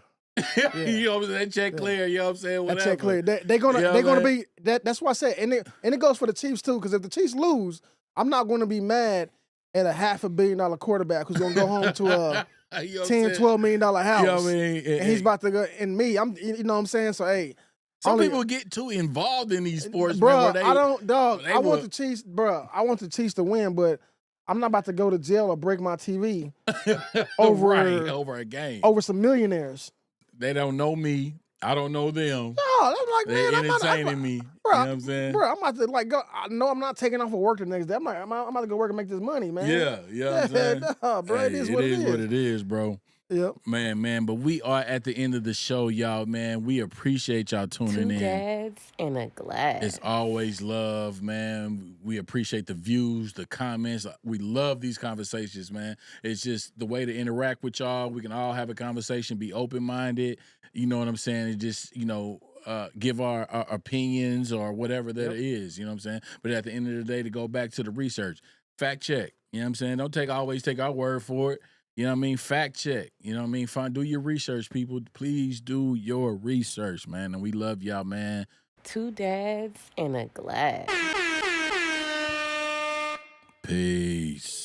You know what I'm saying? That check clear, you know what I'm saying? Whatever. That check clear. They're gonna be that's why I said, and it goes for the Chiefs too, because if the Chiefs lose, I'm not gonna be mad at a $500 million quarterback who's gonna go home to a $10-12 million house. You know what I mean? And he's about to go, and me, you know what I'm saying? So hey. Some people get too involved in these sports, bro. man. I don't, dog. I want the Chiefs, bro. I want the Chiefs to win, but I'm not about to go to jail or break my TV over a game, over some millionaires. They don't know me. I don't know them. No, I'm like, they're man, entertaining me. Bro, you know what I'm saying? Bro, I'm about to go. I know I'm not taking off of work the next day. I'm about to go work and make this money, man. Yeah, you know what I'm saying? No, bro, it is what it is, bro. Yep. Man, but we are at the end of the show, y'all, man. We appreciate y'all tuning in. Two dads in a glass. It's always love, man. We appreciate the views, the comments. We love these conversations, man. It's just the way to interact with y'all. We can all have a conversation, be open-minded. You know what I'm saying? And just, give our opinions or whatever that is. You know what I'm saying? But at the end of the day, to go back to the research, fact check. You know what I'm saying? Don't always take our word for it. You know what I mean? Fact check. You know what I mean? Do your research, people. Please do your research, man. And we love y'all, man. Two dads in a glass. Peace.